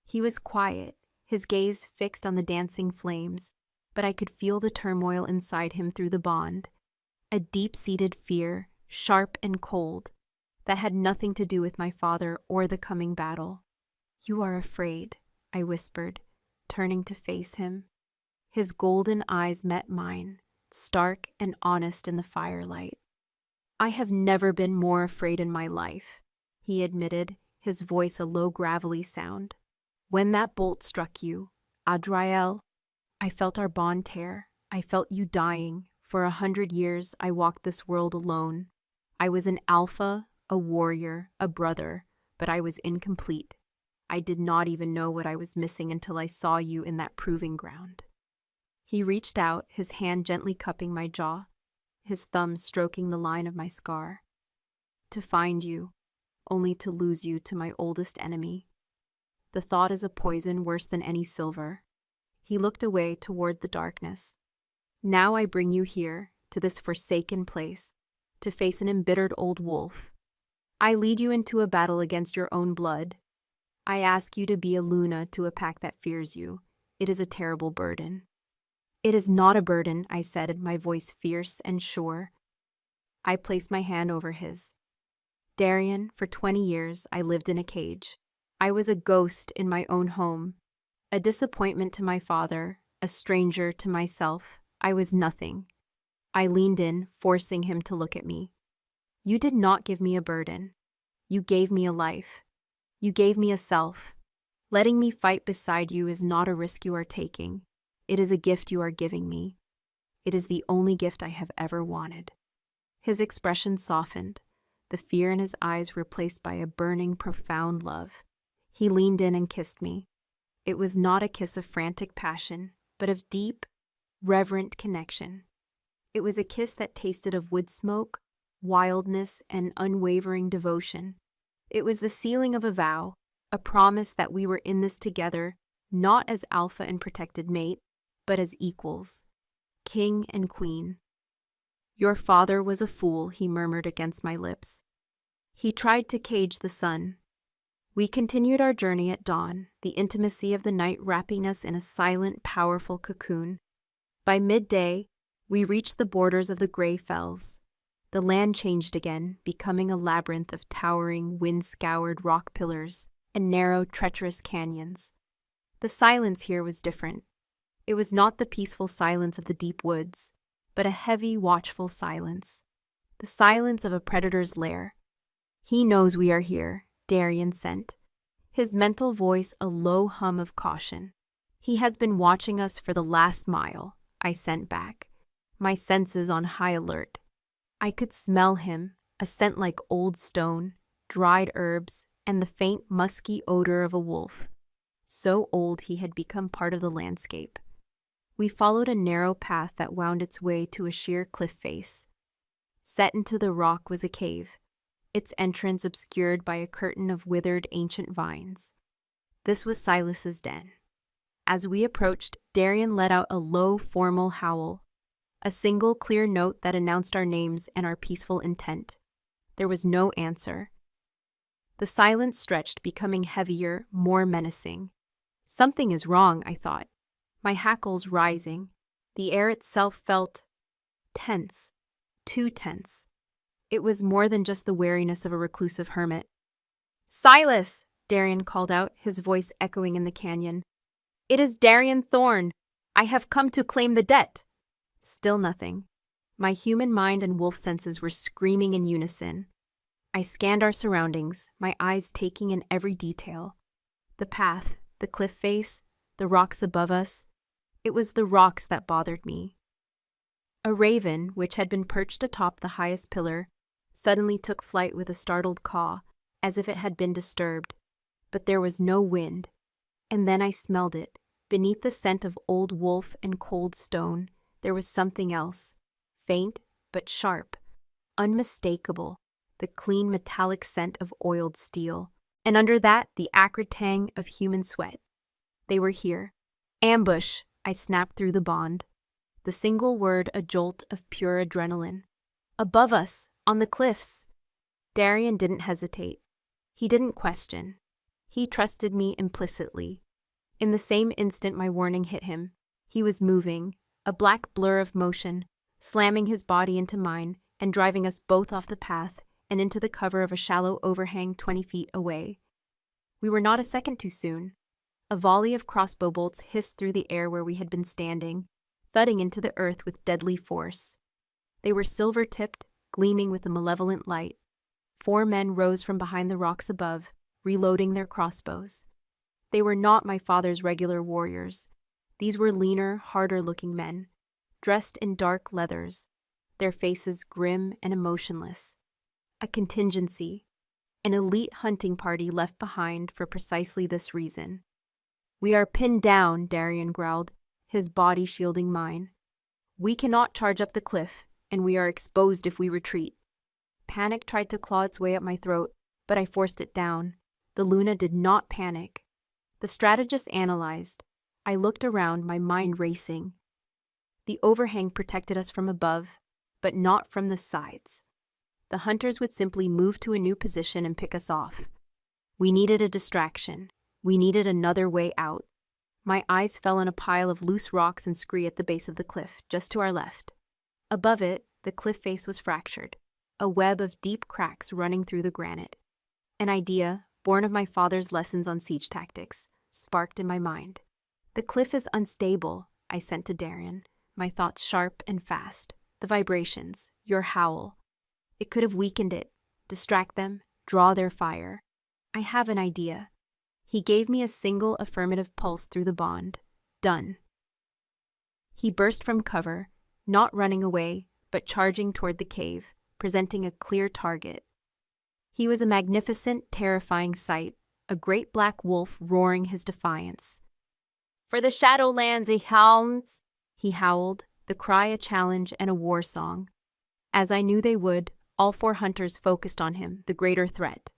A: He was quiet, his gaze fixed on the dancing flames, but I could feel the turmoil inside him through the bond, a deep-seated fear, sharp and cold, that had nothing to do with my father or the coming battle. "You are afraid," I whispered, turning to face him. His golden eyes met mine, stark and honest in the firelight. "I have never been more afraid in my life," he admitted, his voice a low gravelly sound. "When that bolt struck you, Adriel, I felt our bond tear. I felt you dying. For 100 years I walked this world alone. I was an alpha, a warrior, a brother, but I was incomplete. I did not even know what I was missing until I saw you in that proving ground." He reached out, his hand gently cupping my jaw, his thumb stroking the line of my scar. "To find you, only to lose you to my oldest enemy. The thought is a poison worse than any silver." He looked away toward the darkness. "Now I bring you here, to this forsaken place, to face an embittered old wolf. I lead you into a battle against your own blood. I ask you to be a Luna to a pack that fears you. It is a terrible burden." "It is not a burden," I said, my voice fierce and sure. I placed my hand over his. "Darian, for 20 years I lived in a cage. I was a ghost in my own home, a disappointment to my father, a stranger to myself. I was nothing." I leaned in, forcing him to look at me. "You did not give me a burden. You gave me a life. You gave me a self. Letting me fight beside you is not a risk you are taking. It is a gift you are giving me. It is the only gift I have ever wanted." His expression softened, the fear in his eyes replaced by a burning, profound love. He leaned in and kissed me. It was not a kiss of frantic passion, but of deep, reverent connection. It was a kiss that tasted of wood smoke, wildness, and unwavering devotion. It was the sealing of a vow, a promise that we were in this together, not as alpha and protected mate, but as equals, king and queen. "Your father was a fool," he murmured against my lips. "He tried to cage the sun." We continued our journey at dawn, the intimacy of the night wrapping us in a silent, powerful cocoon. By midday, we reached the borders of the Grey Fells. The land changed again, becoming a labyrinth of towering, wind-scoured rock pillars and narrow, treacherous canyons. The silence here was different. It was not the peaceful silence of the deep woods, but a heavy, watchful silence. The silence of a predator's lair. "He knows we are here," Darian sent, his mental voice a low hum of caution. "He has been watching us for the last mile," I sent back, my senses on high alert. I could smell him, a scent like old stone, dried herbs, and the faint, musky odor of a wolf. So old he had become part of the landscape. We followed a narrow path that wound its way to a sheer cliff face. Set into the rock was a cave, its entrance obscured by a curtain of withered ancient vines. This was Silas's den. As we approached, Darian let out a low, formal howl, a single clear note that announced our names and our peaceful intent. There was no answer. The silence stretched, becoming heavier, more menacing. Something is wrong, I thought, my hackles rising. The air itself felt tense, too tense. It was more than just the wariness of a reclusive hermit. "Silas!" Darian called out, his voice echoing in the canyon. "It is Darian Thorne. I have come to claim the debt." Still nothing. My human mind and wolf senses were screaming in unison. I scanned our surroundings, my eyes taking in every detail. The path, the cliff face, the rocks above us. It was the rocks that bothered me. A raven, which had been perched atop the highest pillar, suddenly took flight with a startled caw, as if it had been disturbed. But there was no wind. And then I smelled it. Beneath the scent of old wolf and cold stone, there was something else, faint but sharp, unmistakable, the clean metallic scent of oiled steel, and under that the acrid tang of human sweat. They were here. "Ambush!" I snapped through the bond. The single word a jolt of pure adrenaline. Above us, on the cliffs. Darian didn't hesitate. He didn't question. He trusted me implicitly. In the same instant my warning hit him, he was moving, a black blur of motion, slamming his body into mine and driving us both off the path and into the cover of a shallow overhang 20 feet away. We were not a second too soon. A volley of crossbow bolts hissed through the air where we had been standing, thudding into the earth with deadly force. They were silver-tipped, gleaming with a malevolent light. 4 men rose from behind the rocks above, reloading their crossbows. They were not my father's regular warriors. These were leaner, harder-looking men, dressed in dark leathers, their faces grim and emotionless. A contingency, an elite hunting party left behind for precisely this reason. "We are pinned down," Darian growled, his body shielding mine. "We cannot charge up the cliff, and we are exposed if we retreat." Panic tried to claw its way up my throat, but I forced it down. The Luna did not panic. The strategist analyzed. I looked around, my mind racing. The overhang protected us from above, but not from the sides. The hunters would simply move to a new position and pick us off. We needed a distraction. We needed another way out. My eyes fell on a pile of loose rocks and scree at the base of the cliff, just to our left. Above it, the cliff face was fractured, a web of deep cracks running through the granite. An idea, born of my father's lessons on siege tactics, sparked in my mind. "The cliff is unstable," I sent to Darian, my thoughts sharp and fast. "The vibrations, your howl. It could have weakened it, distract them, draw their fire. I have an idea." He gave me a single affirmative pulse through the bond. "Done." He burst from cover, not running away, but charging toward the cave, presenting a clear target. He was a magnificent, terrifying sight, a great black wolf roaring his defiance. "For the Shadowlands, hounds!" he howled, the cry a challenge and a war song. As I knew they would, all 4 hunters focused on him, the greater threat.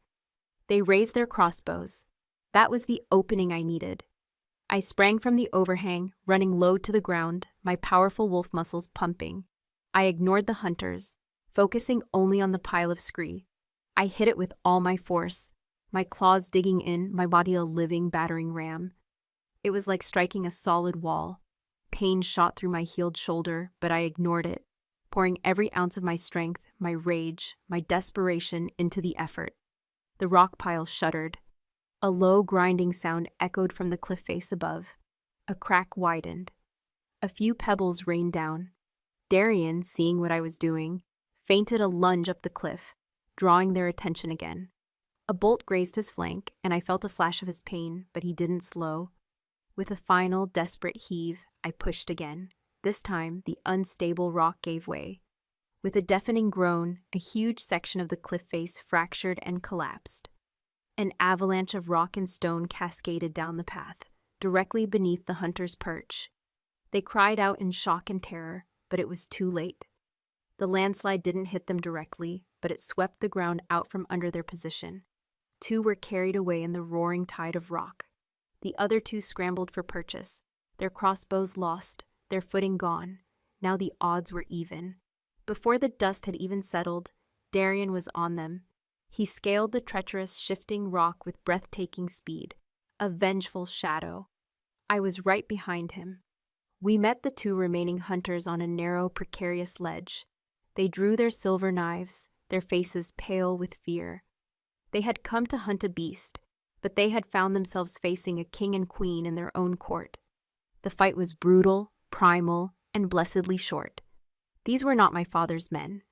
A: They raised their crossbows. That was the opening I needed. I sprang from the overhang, running low to the ground, my powerful wolf muscles pumping. I ignored the hunters, focusing only on the pile of scree. I hit it with all my force, my claws digging in, my body a living, battering ram. It was like striking a solid wall. Pain shot through my healed shoulder, but I ignored it, pouring every ounce of my strength, my rage, my desperation into the effort. The rock pile shuddered. A low grinding sound echoed from the cliff face above. A crack widened. A few pebbles rained down. Darian, seeing what I was doing, feinted a lunge up the cliff, drawing their attention again. A bolt grazed his flank, and I felt a flash of his pain, but he didn't slow. With a final, desperate heave, I pushed again. This time, the unstable rock gave way. With a deafening groan, a huge section of the cliff face fractured and collapsed. An avalanche of rock and stone cascaded down the path, directly beneath the hunter's perch. They cried out in shock and terror, but it was too late. The landslide didn't hit them directly, but it swept the ground out from under their position. 2 were carried away in the roaring tide of rock. The other 2 scrambled for purchase, their crossbows lost, their footing gone. Now the odds were even. Before the dust had even settled, Darian was on them. He scaled the treacherous, shifting rock with breathtaking speed, a vengeful shadow. I was right behind him. We met the 2 remaining hunters on a narrow, precarious ledge. They drew their silver knives, their faces pale with fear. They had come to hunt a beast, but they had found themselves facing a king and queen in their own court. The fight was brutal, primal, and blessedly short. These were not my father's men.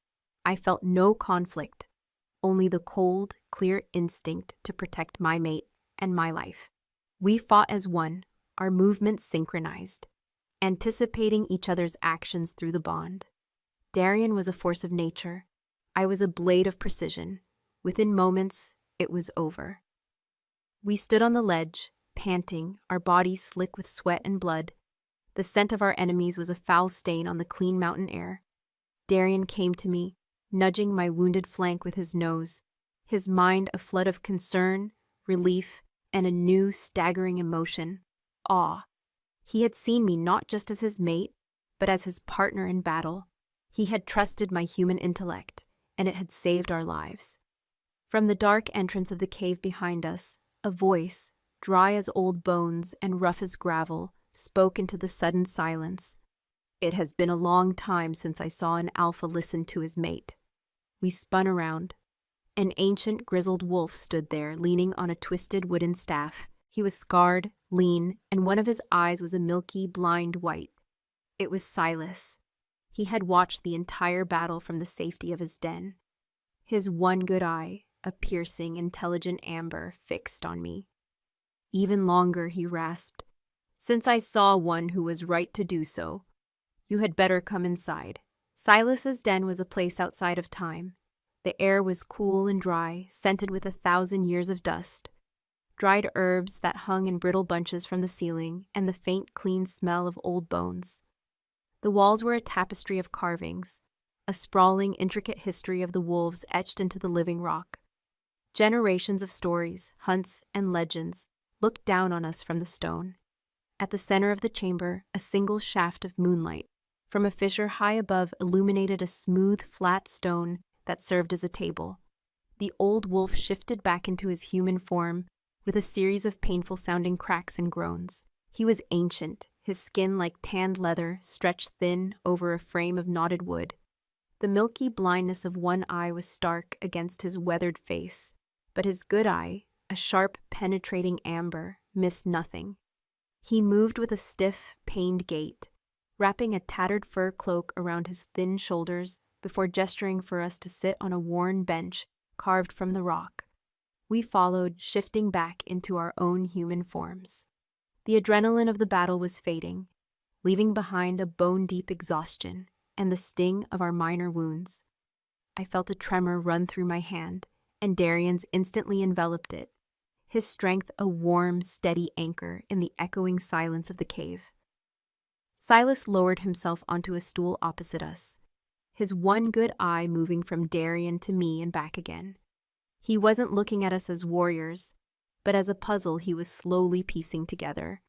A: I felt no conflict, only the cold, clear instinct to protect my mate and my life. We fought as one, our movements synchronized, anticipating each other's actions through the bond. Darian was a force of nature. I was a blade of precision. Within moments, it was over. We stood on the ledge, panting, our bodies slick with sweat and blood. The scent of our enemies was a foul stain on the clean mountain air. Darian came to me, nudging my wounded flank with his nose, his mind a flood of concern, relief, and a new, staggering emotion, awe. He had seen me not just as his mate, but as his partner in battle. He had trusted my human intellect, and it had saved our lives. From the dark entrance of the cave behind us, a voice, dry as old bones and rough as gravel, spoke into the sudden silence. It has been a long time since I saw an alpha listen to his mate. We spun around. An ancient, grizzled wolf stood there, leaning on a twisted wooden staff. He was scarred, lean, and one of his eyes was a milky, blind white. It was Silas. He had watched the entire battle from the safety of his den. His one good eye, a piercing, intelligent amber, fixed on me. Even longer, he rasped. Since I saw one who was right to do so, you had better come inside. Silas's den was a place outside of time. The air was cool and dry, scented with 1,000 years of dust. Dried herbs that hung in brittle bunches from the ceiling, and the faint, clean smell of old bones. The walls were a tapestry of carvings, a sprawling, intricate history of the wolves etched into the living rock. Generations of stories, hunts, and legends looked down on us from the stone. At the center of the chamber, a single shaft of moonlight from a fissure high above illuminated a smooth, flat stone that served as a table. The old wolf shifted back into his human form with a series of painful-sounding cracks and groans. He was ancient, his skin like tanned leather, stretched thin over a frame of knotted wood. The milky blindness of one eye was stark against his weathered face, but his good eye, a sharp, penetrating amber, missed nothing. He moved with a stiff, pained gait, wrapping a tattered fur cloak around his thin shoulders before gesturing for us to sit on a worn bench carved from the rock. We followed, shifting back into our own human forms. The adrenaline of the battle was fading, leaving behind a bone-deep exhaustion and the sting of our minor wounds. I felt a tremor run through my hand, and Darian's instantly enveloped it, his strength a warm, steady anchor in the echoing silence of the cave. Silas lowered himself onto a stool opposite us, his one good eye moving from Darian to me and back again. He wasn't looking at us as warriors, but as a puzzle he was slowly piecing together.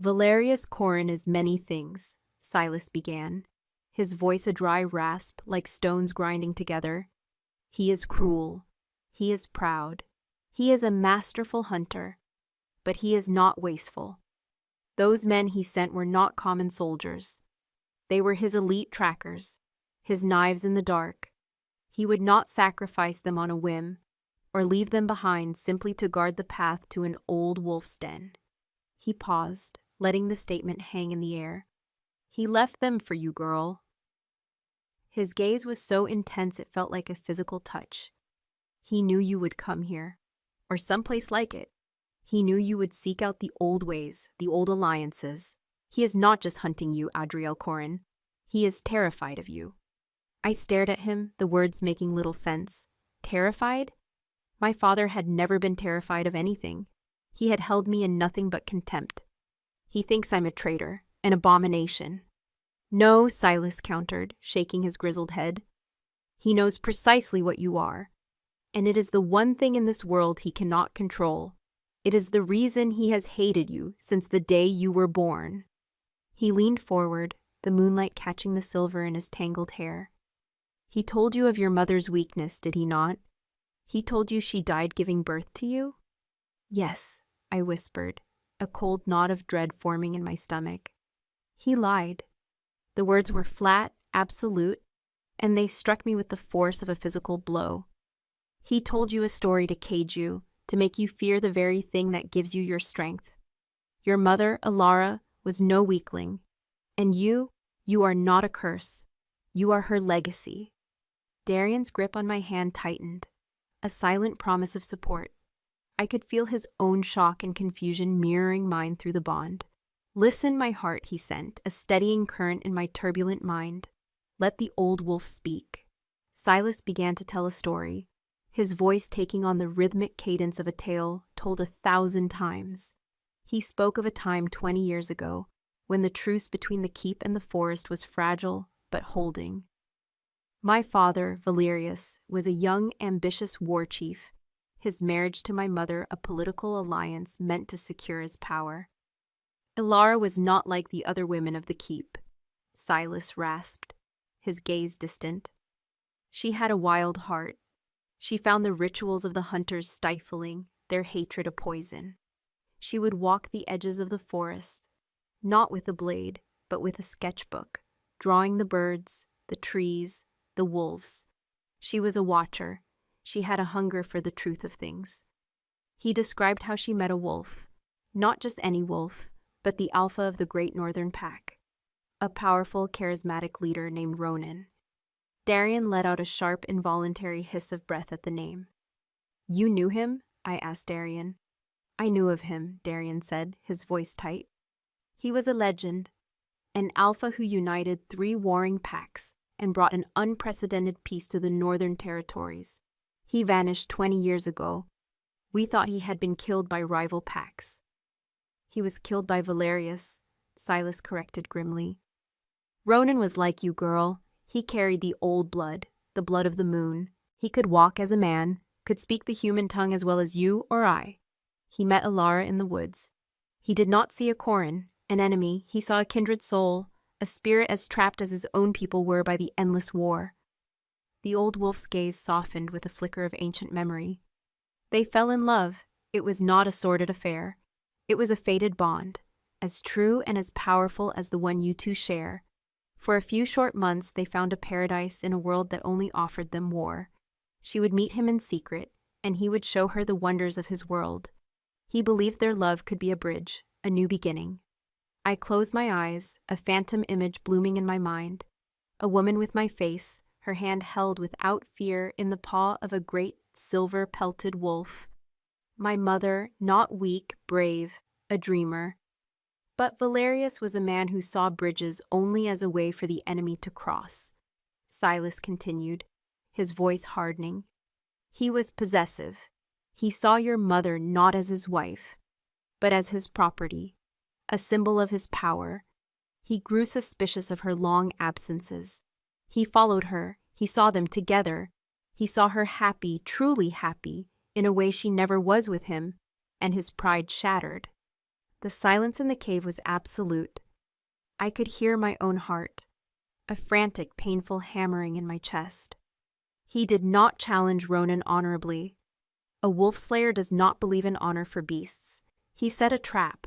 A: Valerius Corin is many things, Silas began, his voice a dry rasp like stones grinding together. He is cruel. He is proud. He is a masterful hunter, but he is not wasteful. Those men he sent were not common soldiers. They were his elite trackers, his knives in the dark. He would not sacrifice them on a whim, or leave them behind simply to guard the path to an old wolf's den. He paused, letting the statement hang in the air. He left them for you, girl. His gaze was so intense it felt like a physical touch. He knew you would come here, or someplace like it. He knew you would seek out the old ways, the old alliances. He is not just hunting you, Adriel Corin. He is terrified of you. I stared at him, the words making little sense. Terrified? My father had never been terrified of anything. He had held me in nothing but contempt. He thinks I'm a traitor, an abomination. No, Silas countered, shaking his grizzled head. He knows precisely what you are, and it is the one thing in this world he cannot control. It is the reason he has hated you since the day you were born. He leaned forward, the moonlight catching the silver in his tangled hair. He told you of your mother's weakness, did he not? He told you she died giving birth to you? Yes, I whispered, a cold knot of dread forming in my stomach. He lied. The words were flat, absolute, and they struck me with the force of a physical blow. He told you a story to cage you, to make you fear the very thing that gives you your strength. Your mother, Alara, was no weakling, and you are not a curse. You are her legacy. Darian's grip on my hand tightened, a silent promise of support. I could feel his own shock and confusion mirroring mine through the bond. Listen, my heart, he sent, a steadying current in my turbulent mind. Let the old wolf speak. Silas began to tell a story, his voice taking on the rhythmic cadence of a tale told 1,000 times. He spoke of a time 20 years ago, when the truce between the keep and the forest was fragile but holding. My father, Valerius, was a young, ambitious war chief, his marriage to my mother a political alliance meant to secure his power. Ilara was not like the other women of the keep, Silas rasped. his gaze distant. She had a wild heart. She found the rituals of the hunters stifling, their hatred a poison. She would walk the edges of the forest, not with a blade, but with a sketchbook, drawing the birds, the trees, the wolves. She was a watcher. She had a hunger for the truth of things. He described how she met a wolf, not just any wolf, but the alpha of the great northern pack, a powerful, charismatic leader named Ronan. Darian let out a sharp, involuntary hiss of breath at the name. "You knew him?" I asked Darian. "I knew of him," Darian said, his voice tight. "He was a legend, an alpha who united 3 warring packs and brought an unprecedented peace to the northern territories. He vanished 20 years ago. We thought he had been killed by rival packs." "He was killed by Valerius," Silas corrected grimly. "Ronan was like you, girl. He carried the old blood, the blood of the moon. He could walk as a man, could speak the human tongue as well as you or I. He met Alara in the woods. He did not see a Corin, an enemy. He saw a kindred soul, a spirit as trapped as his own people were by the endless war." The old wolf's gaze softened with a flicker of ancient memory. "They fell in love. It was not a sordid affair. It was a fated bond, as true and as powerful as the one you two share. For a few short months, they found a paradise in a world that only offered them war. She would meet him in secret, and he would show her the wonders of his world. He believed their love could be a bridge, a new beginning." I closed my eyes, a phantom image blooming in my mind. A woman with my face, her hand held without fear in the paw of a great silver-pelted wolf. My mother, not weak, brave, a dreamer. But Valerius was a man who saw bridges only as a way for the enemy to cross. Silas continued, his voice hardening. "He was possessive. He saw your mother not as his wife, but as his property, a symbol of his power. He grew suspicious of her long absences. He followed her. He saw them together. He saw her happy, truly happy, in a way she never was with him, and his pride shattered." The silence in the cave was absolute. I could hear my own heart, a frantic, painful hammering in my chest. He did not challenge Ronan honorably. A wolf slayer does not believe in honor for beasts. He set a trap,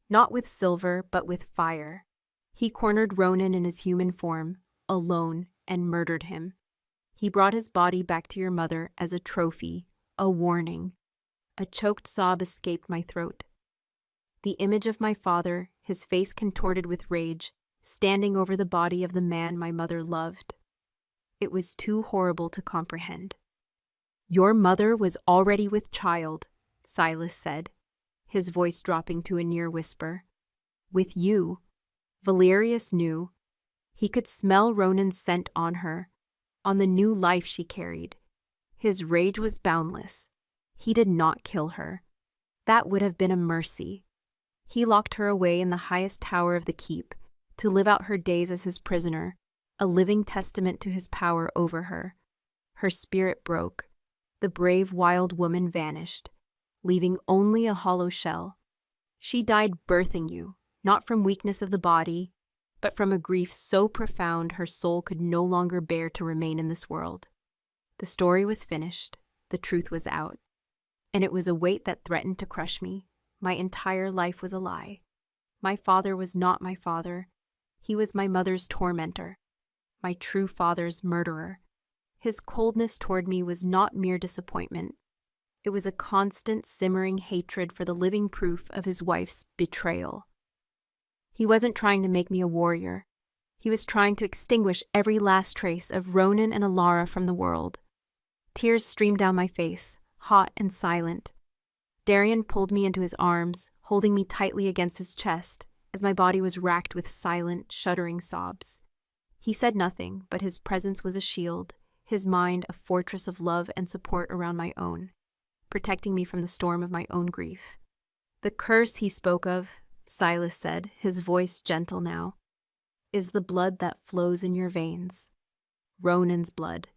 A: not with silver, but with fire. He cornered Ronan in his human form, alone, and murdered him. He brought his body back to your mother as a trophy, a warning. A choked sob escaped my throat. The image of my father, his face contorted with rage, standing over the body of the man my mother loved. It was too horrible to comprehend. "Your mother was already with child," Silas said, his voice dropping to a near whisper. "With you." Valerius knew. He could smell Ronan's scent on her, on the new life she carried. His rage was boundless. He did not kill her. That would have been a mercy. He locked her away in the highest tower of the keep, to live out her days as his prisoner, a living testament to his power over her. Her spirit broke. The brave wild woman vanished, leaving only a hollow shell. She died birthing you, not from weakness of the body, but from a grief so profound her soul could no longer bear to remain in this world. The story was finished, the truth was out, and it was a weight that threatened to crush me. My entire life was a lie. My father was not my father. He was my mother's tormentor, my true father's murderer. His coldness toward me was not mere disappointment. It was a constant, simmering hatred for the living proof of his wife's betrayal. He wasn't trying to make me a warrior. He was trying to extinguish every last trace of Ronan and Alara from the world. Tears streamed down my face, hot and silent. Darian pulled me into his arms, holding me tightly against his chest, as my body was racked with silent, shuddering sobs. He said nothing, but his presence was a shield, his mind a fortress of love and support around my own, protecting me from the storm of my own grief. "The curse he spoke of," Silas said, his voice gentle now, "is the blood that flows in your veins. Ronan's blood.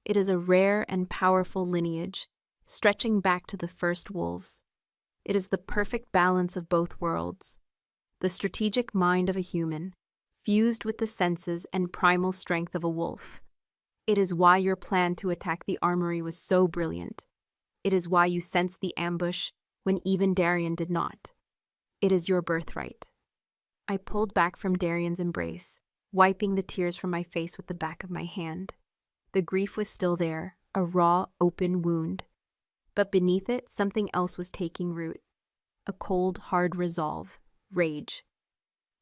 A: It is a rare and powerful lineage, stretching back to the first wolves. It is the perfect balance of both worlds. The strategic mind of a human, fused with the senses and primal strength of a wolf. It is why your plan to attack the armory was so brilliant. It is why you sensed the ambush when even Darien did not. It is your birthright. I pulled back from Darien's embrace, wiping the tears from my face with the back of my hand. The grief was still there, a raw, open wound. But beneath it, something else was taking root. A cold, hard resolve, rage.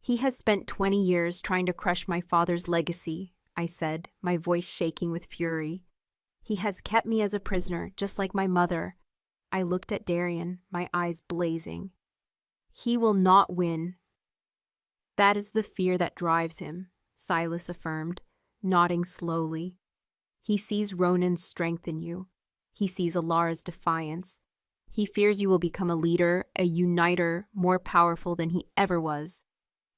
A: He has spent 20 years trying to crush my father's legacy, I said, my voice shaking with fury. He has kept me as a prisoner, just like my mother. I looked at Darien, my eyes blazing. He will not win. That is the fear that drives him, Silas affirmed, nodding slowly. He sees Ronan's strength in you. He sees Alara's defiance. He fears you will become a leader, a uniter, more powerful than he ever was.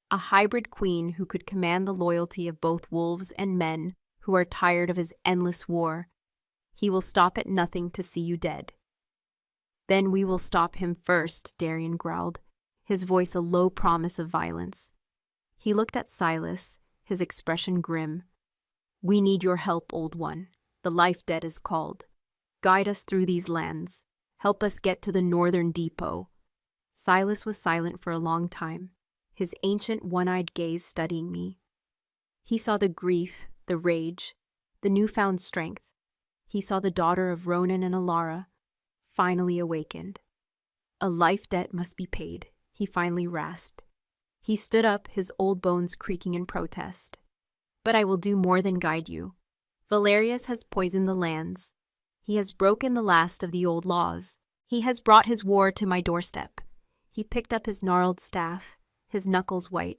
A: A hybrid queen who could command the loyalty of both wolves and men who are tired of his endless war. He will stop at nothing to see you dead. Then we will stop him first, Darien growled, his voice a low promise of violence. He looked at Silas, his expression grim. We need your help, old one. The life debt is called. Guide us through these lands. Help us get to the northern depot. Silas was silent for a long time, his ancient one-eyed gaze studying me. He saw the grief, the rage, the newfound strength. He saw the daughter of Ronan and Alara, finally awakened. A life debt must be paid, he finally rasped. He stood up, his old bones creaking in protest. But I will do more than guide you. Valerius has poisoned the lands. He has broken the last of the old laws. He has brought his war to my doorstep. He picked up his gnarled staff, his knuckles white.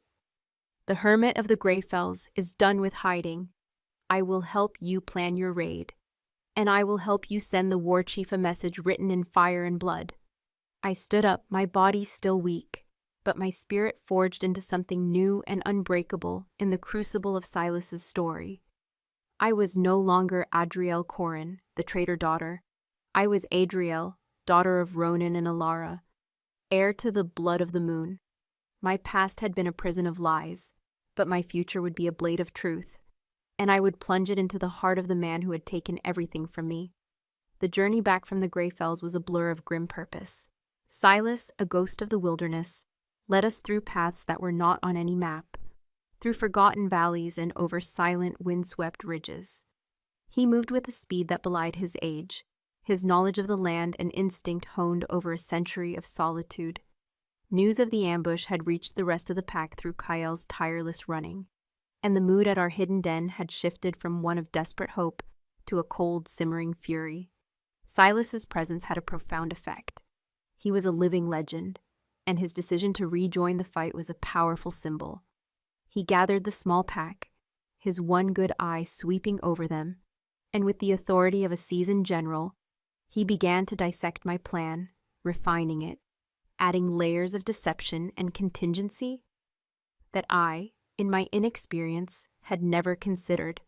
A: The hermit of the Greyfells is done with hiding. I will help you plan your raid. And I will help you send the war chief a message written in fire and blood. I stood up, my body still weak, but my spirit forged into something new and unbreakable in the crucible of Silas's story. I was no longer Adriel Corin, the traitor daughter. I was Adriel, daughter of Ronan and Alara, heir to the blood of the moon. My past had been a prison of lies, but my future would be a blade of truth, and I would plunge it into the heart of the man who had taken everything from me. The journey back from the Greyfells was a blur of grim purpose. Silas, a ghost of the wilderness, led us through paths that were not on any map, through forgotten valleys and over silent, windswept ridges. He moved with a speed that belied his age, his knowledge of the land and instinct honed over a century of solitude. News of the ambush had reached the rest of the pack through Kyl's tireless running, and the mood at our hidden den had shifted from one of desperate hope to a cold, simmering fury. Silas's presence had a profound effect. He was a living legend, and his decision to rejoin the fight was a powerful symbol. He gathered the small pack, his one good eye sweeping over them, and with the authority of a seasoned general, he began to dissect my plan, refining it, adding layers of deception and contingency that I, in my inexperience, had never considered.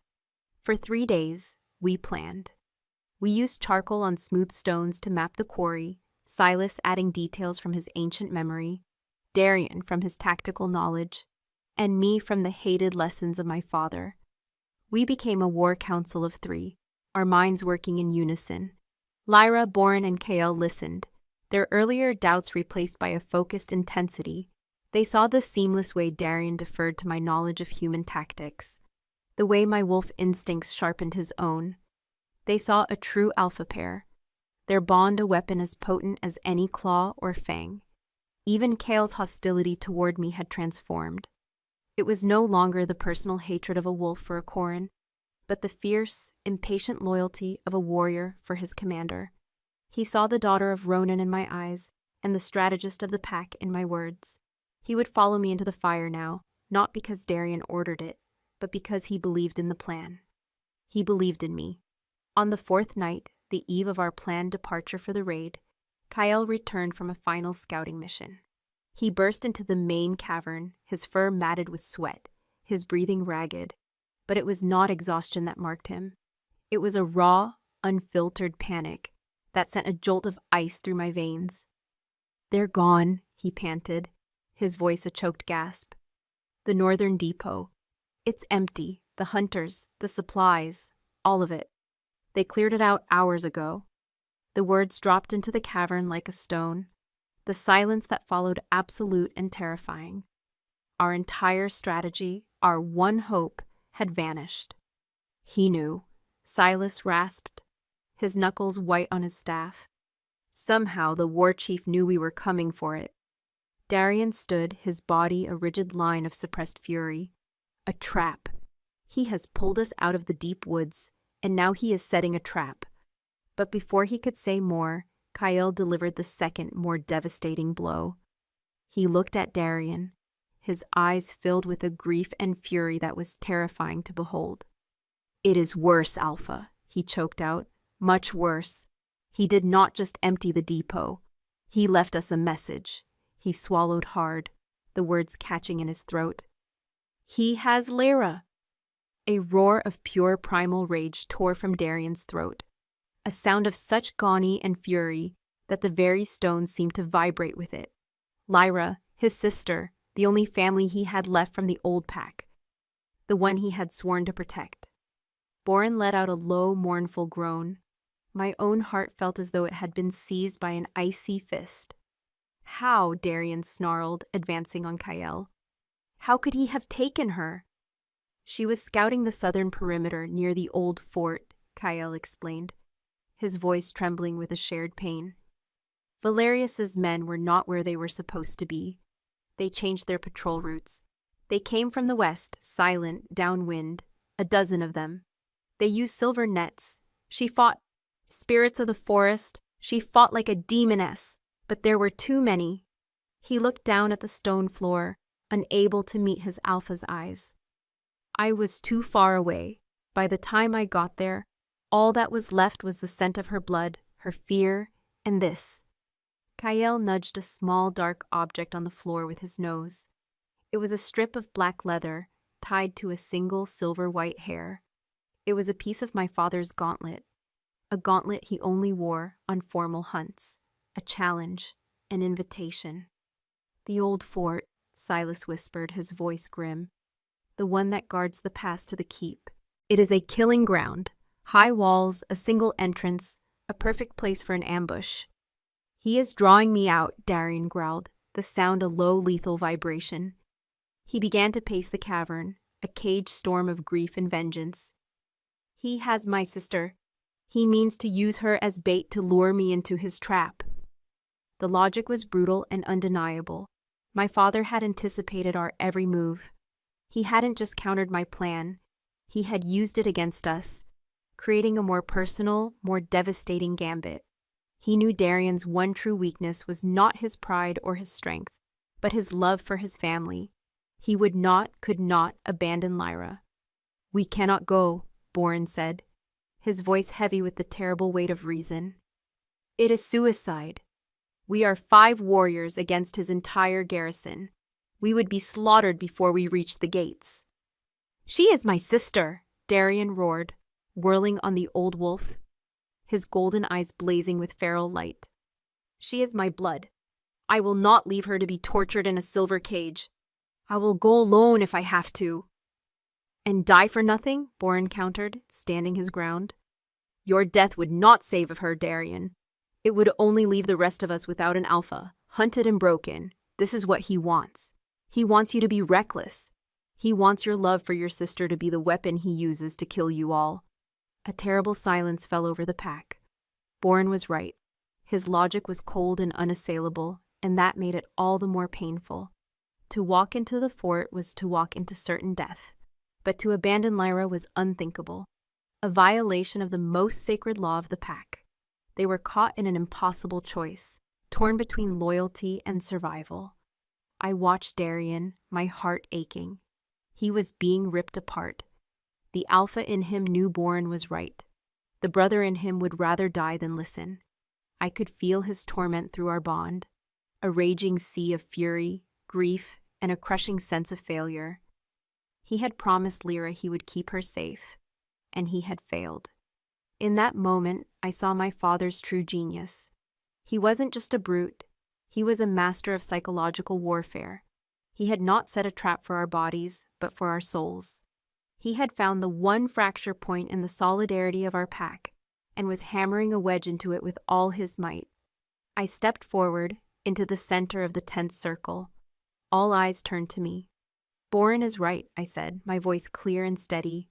A: For 3 days, we planned. We used charcoal on smooth stones to map the quarry, Silas adding details from his ancient memory, Darien from his tactical knowledge, and me from the hated lessons of my father. We became a war council of 3, our minds working in unison. Lyra, Boren, and Kael listened, their earlier doubts replaced by a focused intensity. They saw the seamless way Darien deferred to my knowledge of human tactics, the way my wolf instincts sharpened his own. They saw a true alpha pair, their bond a weapon as potent as any claw or fang. Even Kael's hostility toward me had transformed. It was no longer the personal hatred of a wolf for a Corin, but the fierce, impatient loyalty of a warrior for his commander. He saw the daughter of Ronan in my eyes, and the strategist of the pack in my words. He would follow me into the fire now, not because Darien ordered it, but because he believed in the plan. He believed in me. On the 4th night, the eve of our planned departure for the raid, Kyle returned from a final scouting mission. He burst into the main cavern, his fur matted with sweat, his breathing ragged, but it was not exhaustion that marked him. It was a raw, unfiltered panic that sent a jolt of ice through my veins. "They're gone," he panted, his voice a choked gasp. The northern depot. It's empty. The hunters, the supplies, all of it. They cleared it out hours ago. The words dropped into the cavern like a stone. The silence that followed absolute and terrifying. Our entire strategy, our one hope, had vanished. He knew. Silas rasped, his knuckles white on his staff. Somehow the war chief knew we were coming for it. Darian stood, his body a rigid line of suppressed fury. A trap. He has pulled us out of the deep woods, and now he is setting a trap. But before he could say more, Kyle delivered the second, more devastating blow. He looked at Darian, his eyes filled with a grief and fury that was terrifying to behold. "It is worse, Alpha," he choked out. "Much worse. He did not just empty the depot. He left us a message." He swallowed hard, the words catching in his throat. "He has Lyra." A roar of pure primal rage tore from Darian's throat, a sound of such agony and fury that the very stones seemed to vibrate with it. Lyra, his sister, the only family he had left from the old pack, the one he had sworn to protect. Boren let out a low, mournful groan. My own heart felt as though it had been seized by an icy fist. "How?" Darian snarled, advancing on Kyle. "How could he have taken her?" "She was scouting the southern perimeter near the old fort," Kyle explained, his voice trembling with a shared pain. "Valerius's men were not where they were supposed to be. They changed their patrol routes. They came from the west, silent, downwind, a dozen of them. They used silver nets. She fought spirits of the forest. She fought like a demoness, but there were too many." He looked down at the stone floor, unable to meet his Alpha's eyes. "I was too far away. By the time I got there, all that was left was the scent of her blood, her fear, and this." Kyle nudged a small dark object on the floor with his nose. It was a strip of black leather tied to a single silver-white hair. It was a piece of my father's gauntlet, a gauntlet he only wore on formal hunts, a challenge, an invitation. "The old fort," Silas whispered, his voice grim. "The one that guards the pass to the keep. It is a killing ground. High walls, a single entrance, a perfect place for an ambush." "He is drawing me out," Darian growled, the sound a low, lethal vibration. He began to pace the cavern, a caged storm of grief and vengeance. "He has my sister. He means to use her as bait to lure me into his trap." The logic was brutal and undeniable. My father had anticipated our every move. He hadn't just countered my plan, he had used it against us, creating a more personal, more devastating gambit. He knew Darian's one true weakness was not his pride or his strength, but his love for his family. He would not, could not abandon Lyra. "We cannot go," Boren said, his voice heavy with the terrible weight of reason. "It is suicide. We are 5 warriors against his entire garrison. We would be slaughtered before we reached the gates." "She is my sister," Darian roared, whirling on the old wolf, his golden eyes blazing with feral light. "She is my blood. I will not leave her to be tortured in a silver cage. I will go alone if I have to." "And die for nothing?" Boren countered, standing his ground. "Your death would not save of her, Darian. It would only leave the rest of us without an Alpha, hunted and broken. This is what he wants. He wants you to be reckless. He wants your love for your sister to be the weapon he uses to kill you all." A terrible silence fell over the pack. Boren was right. His logic was cold and unassailable, and that made it all the more painful. To walk into the fort was to walk into certain death, but to abandon Lyra was unthinkable, a violation of the most sacred law of the pack. They were caught in an impossible choice, torn between loyalty and survival. I watched Darian, my heart aching. He was being ripped apart. The Alpha in him knew Boren was right. The brother in him would rather die than listen. I could feel his torment through our bond, a raging sea of fury, grief, and a crushing sense of failure. He had promised Lyra he would keep her safe, and he had failed. In that moment, I saw my father's true genius. He wasn't just a brute. He was a master of psychological warfare. He had not set a trap for our bodies, but for our souls. He had found the one fracture point in the solidarity of our pack, and was hammering a wedge into it with all his might. I stepped forward, into the center of the tense circle. All eyes turned to me. "Boren is right," I said, my voice clear and steady,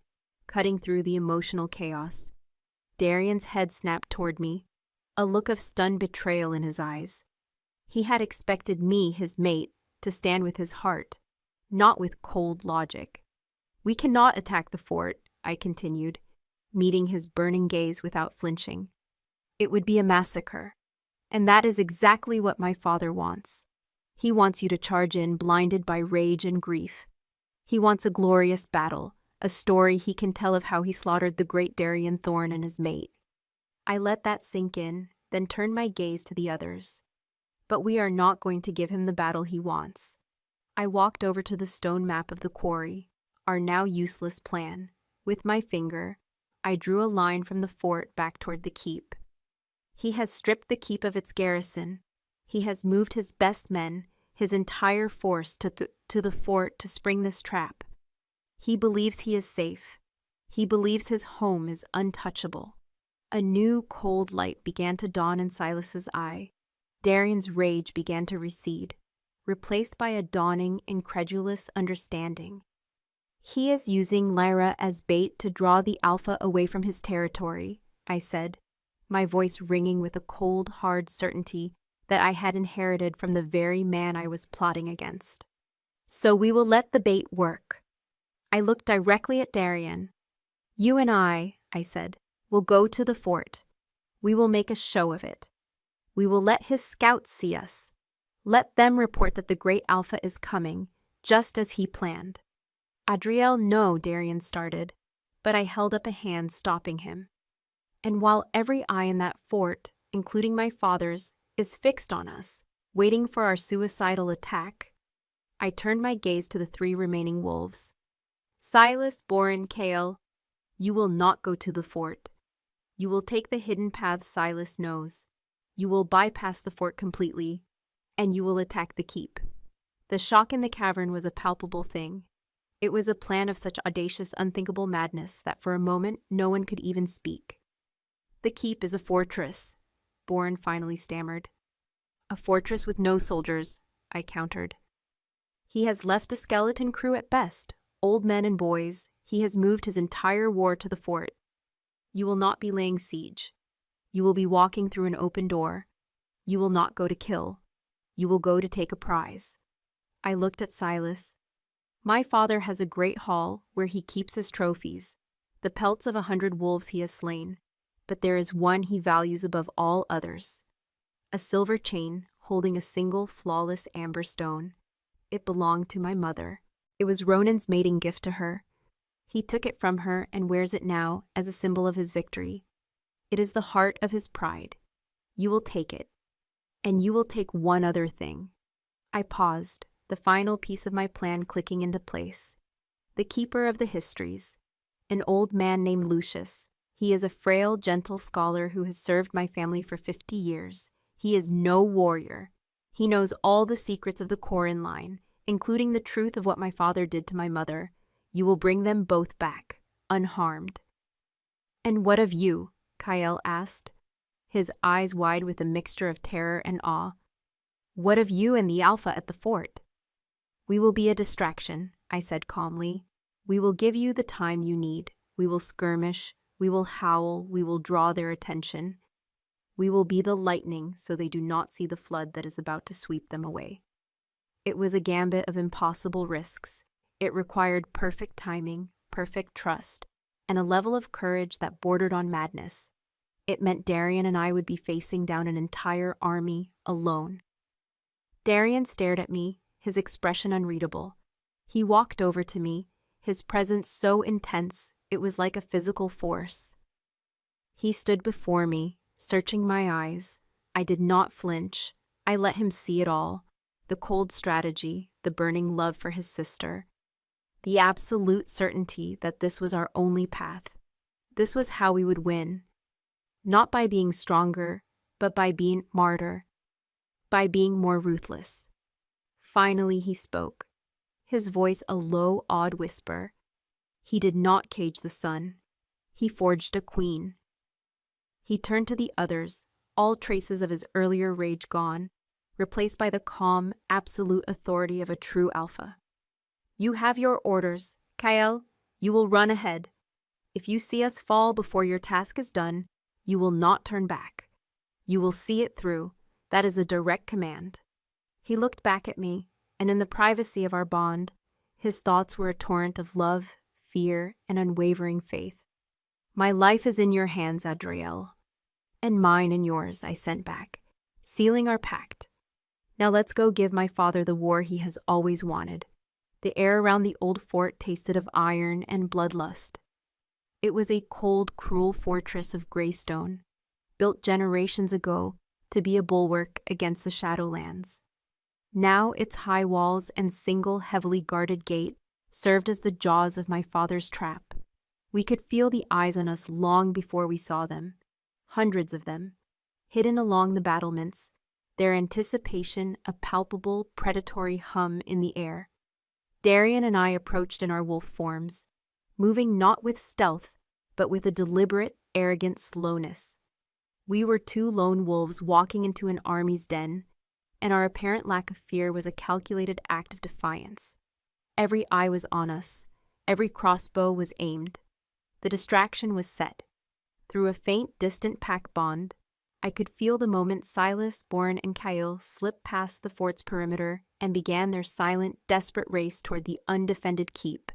A: cutting through the emotional chaos. Darian's head snapped toward me, a look of stunned betrayal in his eyes. He had expected me, his mate, to stand with his heart, not with cold logic. "We cannot attack the fort," I continued, meeting his burning gaze without flinching. "It would be a massacre. And that is exactly what my father wants. He wants you to charge in blinded by rage and grief. He wants a glorious battle, a story he can tell of how he slaughtered the great Darian Thorn and his mate." I let that sink in, then turned my gaze to the others. "But we are not going to give him the battle he wants." I walked over to the stone map of the quarry, our now useless plan. With my finger, I drew a line from the fort back toward the keep. "He has stripped the keep of its garrison. He has moved his best men, his entire force to the fort to spring this trap. He believes he is safe. He believes his home is untouchable." A new cold light began to dawn in Silas's eye. Darian's rage began to recede, replaced by a dawning, incredulous understanding. "He is using Lyra as bait to draw the Alpha away from his territory," I said, my voice ringing with a cold, hard certainty that I had inherited from the very man I was plotting against. "So we will let the bait work." I looked directly at Darian. "You and I said, "will go to the fort. We will make a show of it. We will let his scouts see us. Let them report that the great Alpha is coming, just as he planned." "Adriel, no," Darian started, but I held up a hand stopping him. "And while every eye in that fort, including my father's, is fixed on us, waiting for our suicidal attack," I turned my gaze to the 3 remaining wolves. "Silas, Boren, Kale, you will not go to the fort. You will take the hidden path Silas knows. You will bypass the fort completely, and you will attack the keep." The shock in the cavern was a palpable thing. It was a plan of such audacious, unthinkable madness that for a moment no one could even speak. "The keep is a fortress," Boren finally stammered. "A fortress with no soldiers," I countered. "He has left a skeleton crew at best, old men and boys. He has moved his entire war to the fort. You will not be laying siege. You will be walking through an open door. You will not go to kill. You will go to take a prize." I looked at Silas. "My father has a great hall where he keeps his trophies, the pelts of 100 wolves he has slain, but there is one he values above all others. A silver chain holding a single flawless amber stone. It belonged to my mother. It was Ronan's mating gift to her. He took it from her and wears it now as a symbol of his victory. It is the heart of his pride. You will take it. And you will take one other thing." I paused, the final piece of my plan clicking into place. "The keeper of the histories. An old man named Lucius. He is a frail, gentle scholar who has served my family for 50 years. He is no warrior. He knows all the secrets of the Corin line, including the truth of what my father did to my mother. You will bring them both back, unharmed." "And what of you?" Kyle asked, his eyes wide with a mixture of terror and awe. "What of you and the Alpha at the fort?" "We will be a distraction," I said calmly. "We will give you the time you need. We will skirmish. We will howl. We will draw their attention. We will be the lightning so they do not see the flood that is about to sweep them away." It was a gambit of impossible risks. It required perfect timing, perfect trust, and a level of courage that bordered on madness. It meant Darian and I would be facing down an entire army alone. Darian stared at me, his expression unreadable. He walked over to me, his presence so intense it was like a physical force. He stood before me, searching my eyes. I did not flinch. I let him see it all. The cold strategy, the burning love for his sister. The absolute certainty that this was our only path. This was how we would win. Not by being stronger, but by being martyr. By being more ruthless. Finally he spoke. his voice a low, awed whisper. He did not cage the sun. He forged a queen. He turned to the others, all traces of his earlier rage gone, replaced by the calm, absolute authority of a true alpha. You have your orders. Kael, you will run ahead. If you see us fall before your task is done, you will not turn back. You will see it through. That is a direct command. He looked back at me, and in the privacy of our bond, his thoughts were a torrent of love, fear, and unwavering faith. My life is in your hands, Adriel. And mine and yours, I sent back, sealing our pact. Now let's go give my father the war he has always wanted. The air around the old fort tasted of iron and bloodlust. It was a cold, cruel fortress of gray stone, built generations ago to be a bulwark against the Shadowlands. Now its high walls and single heavily guarded gate served as the jaws of my father's trap. We could feel the eyes on us long before we saw them, hundreds of them, hidden along the battlements, their anticipation a palpable predatory hum in the air. Darian and I approached in our wolf forms, moving not with stealth, but with a deliberate, arrogant slowness. We were two lone wolves walking into an army's den, and our apparent lack of fear was a calculated act of defiance. Every eye was on us, every crossbow was aimed. The distraction was set. Through a faint, distant pack bond, I could feel the moment Silas, Bourne, and Kyle slipped past the fort's perimeter and began their silent, desperate race toward the undefended keep.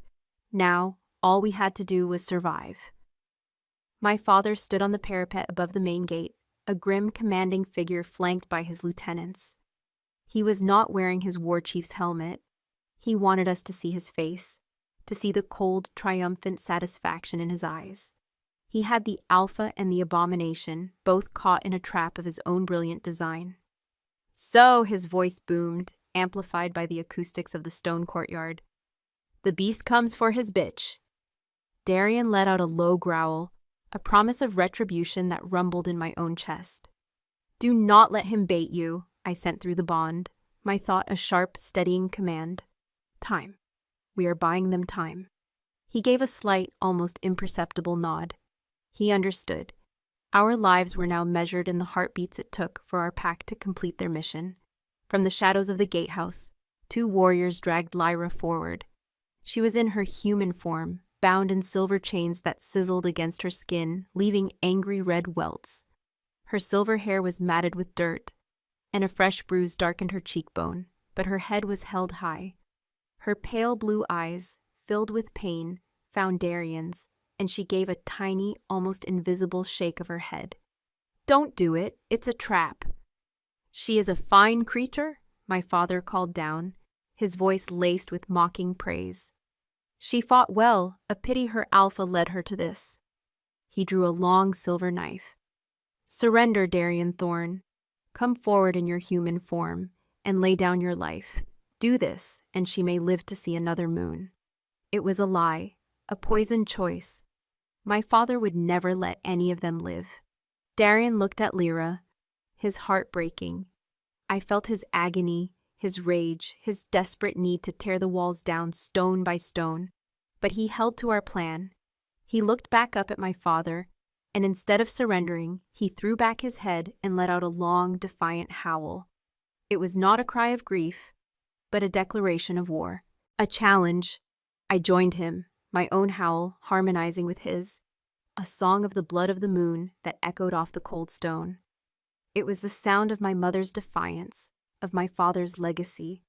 A: Now, all we had to do was survive. My father stood on the parapet above the main gate, a grim, commanding figure flanked by his lieutenants. He was not wearing his war chief's helmet. He wanted us to see his face, to see the cold, triumphant satisfaction in his eyes. He had the Alpha and the Abomination, both caught in a trap of his own brilliant design. So, his voice boomed, amplified by the acoustics of the stone courtyard. The beast comes for his bitch. Darian let out a low growl, a promise of retribution that rumbled in my own chest. Do not let him bait you, I sent through the bond, my thought a sharp, steadying command. Time. We are buying them time. He gave a slight, almost imperceptible nod. He understood. Our lives were now measured in the heartbeats it took for our pack to complete their mission. From the shadows of the gatehouse, two warriors dragged Lyra forward. She was in her human form, bound in silver chains that sizzled against her skin, leaving angry red welts. Her silver hair was matted with dirt, and a fresh bruise darkened her cheekbone, but her head was held high. Her pale blue eyes, filled with pain, found Darian's, and she gave a tiny, almost invisible shake of her head. Don't do it, it's a trap. She is a fine creature, my father called down, his voice laced with mocking praise. She fought well, a pity her alpha led her to this. He drew a long silver knife. Surrender, Darian Thorne. Come forward in your human form, and lay down your life. Do this, and she may live to see another moon. It was a lie, a poisoned choice. My father would never let any of them live. Darian looked at Lyra, his heart breaking. I felt his agony, his rage, his desperate need to tear the walls down stone by stone. But he held to our plan. He looked back up at my father, and instead of surrendering, he threw back his head and let out a long, defiant howl. It was not a cry of grief, but a declaration of war. A challenge. I joined him, my own howl harmonizing with his, a song of the blood of the moon that echoed off the cold stone. It was the sound of my mother's defiance, of my father's legacy.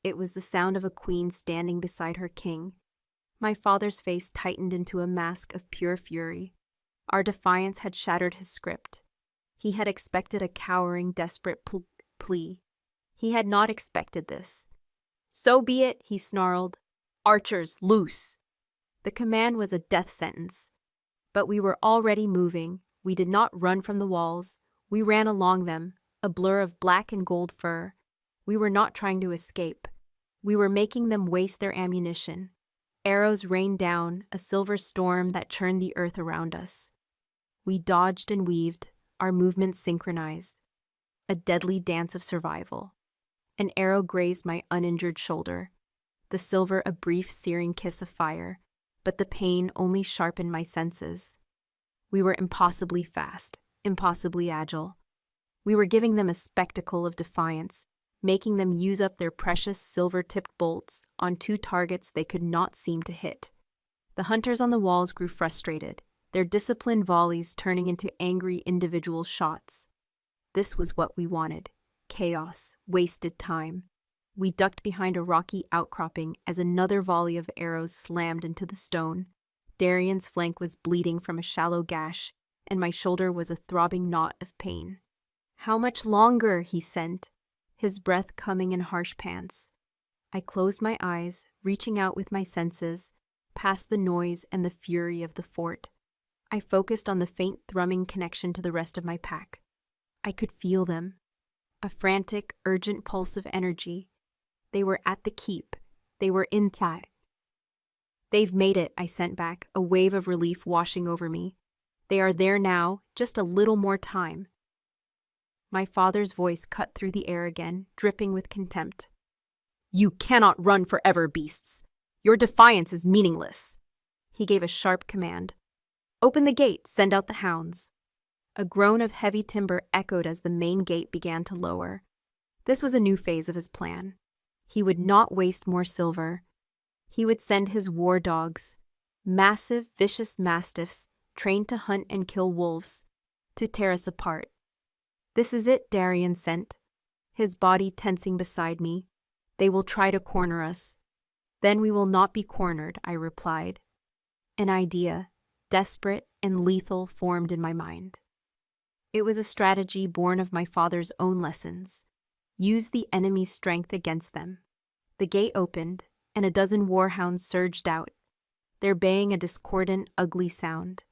A: It was the sound of a queen standing beside her king. My father's face tightened into a mask of pure fury. Our defiance had shattered his script. He had expected a cowering, desperate plea. He had not expected this. So be it, he snarled. Archers, loose! The command was a death sentence. But we were already moving. We did not run from the walls. We ran along them, a blur of black and gold fur. We were not trying to escape. We were making them waste their ammunition. Arrows rained down, a silver storm that churned the earth around us. We dodged and weaved, our movements synchronized. A deadly dance of survival. An arrow grazed my uninjured shoulder. the silver a brief searing kiss of fire, but the pain only sharpened my senses. We were impossibly fast, impossibly agile. We were giving them a spectacle of defiance, making them use up their precious silver-tipped bolts on two targets they could not seem to hit. The hunters on the walls grew frustrated, their disciplined volleys turning into angry individual shots. This was what we wanted: chaos, wasted time. We ducked behind a rocky outcropping as another volley of arrows slammed into the stone. Darian's flank was bleeding from a shallow gash, and my shoulder was a throbbing knot of pain. "How much longer?" he sent, his breath coming in harsh pants. I closed my eyes, reaching out with my senses, past the noise and the fury of the fort. I focused on the faint thrumming connection to the rest of my pack. I could feel them. A frantic, urgent pulse of energy. They were at the keep. They were in that. "They've made it," I sent back, a wave of relief washing over me. "They are there now, just a little more time." My father's voice cut through the air again, dripping with contempt. "You cannot run forever, beasts. Your defiance is meaningless." He gave a sharp command. "Open the gate, send out the hounds." A groan of heavy timber echoed as the main gate began to lower. This was a new phase of his plan. He would not waste more silver. He would send his war dogs, massive, vicious mastiffs trained to hunt and kill wolves, to tear us apart. "This is it," Darian sent, his body tensing beside me. "They will try to corner us. Then we will not be cornered," I replied. An idea, desperate and lethal, formed in my mind. It was a strategy born of my father's own lessons. Use the enemy's strength against them. The gate opened, and a dozen warhounds surged out, their baying a discordant, ugly sound.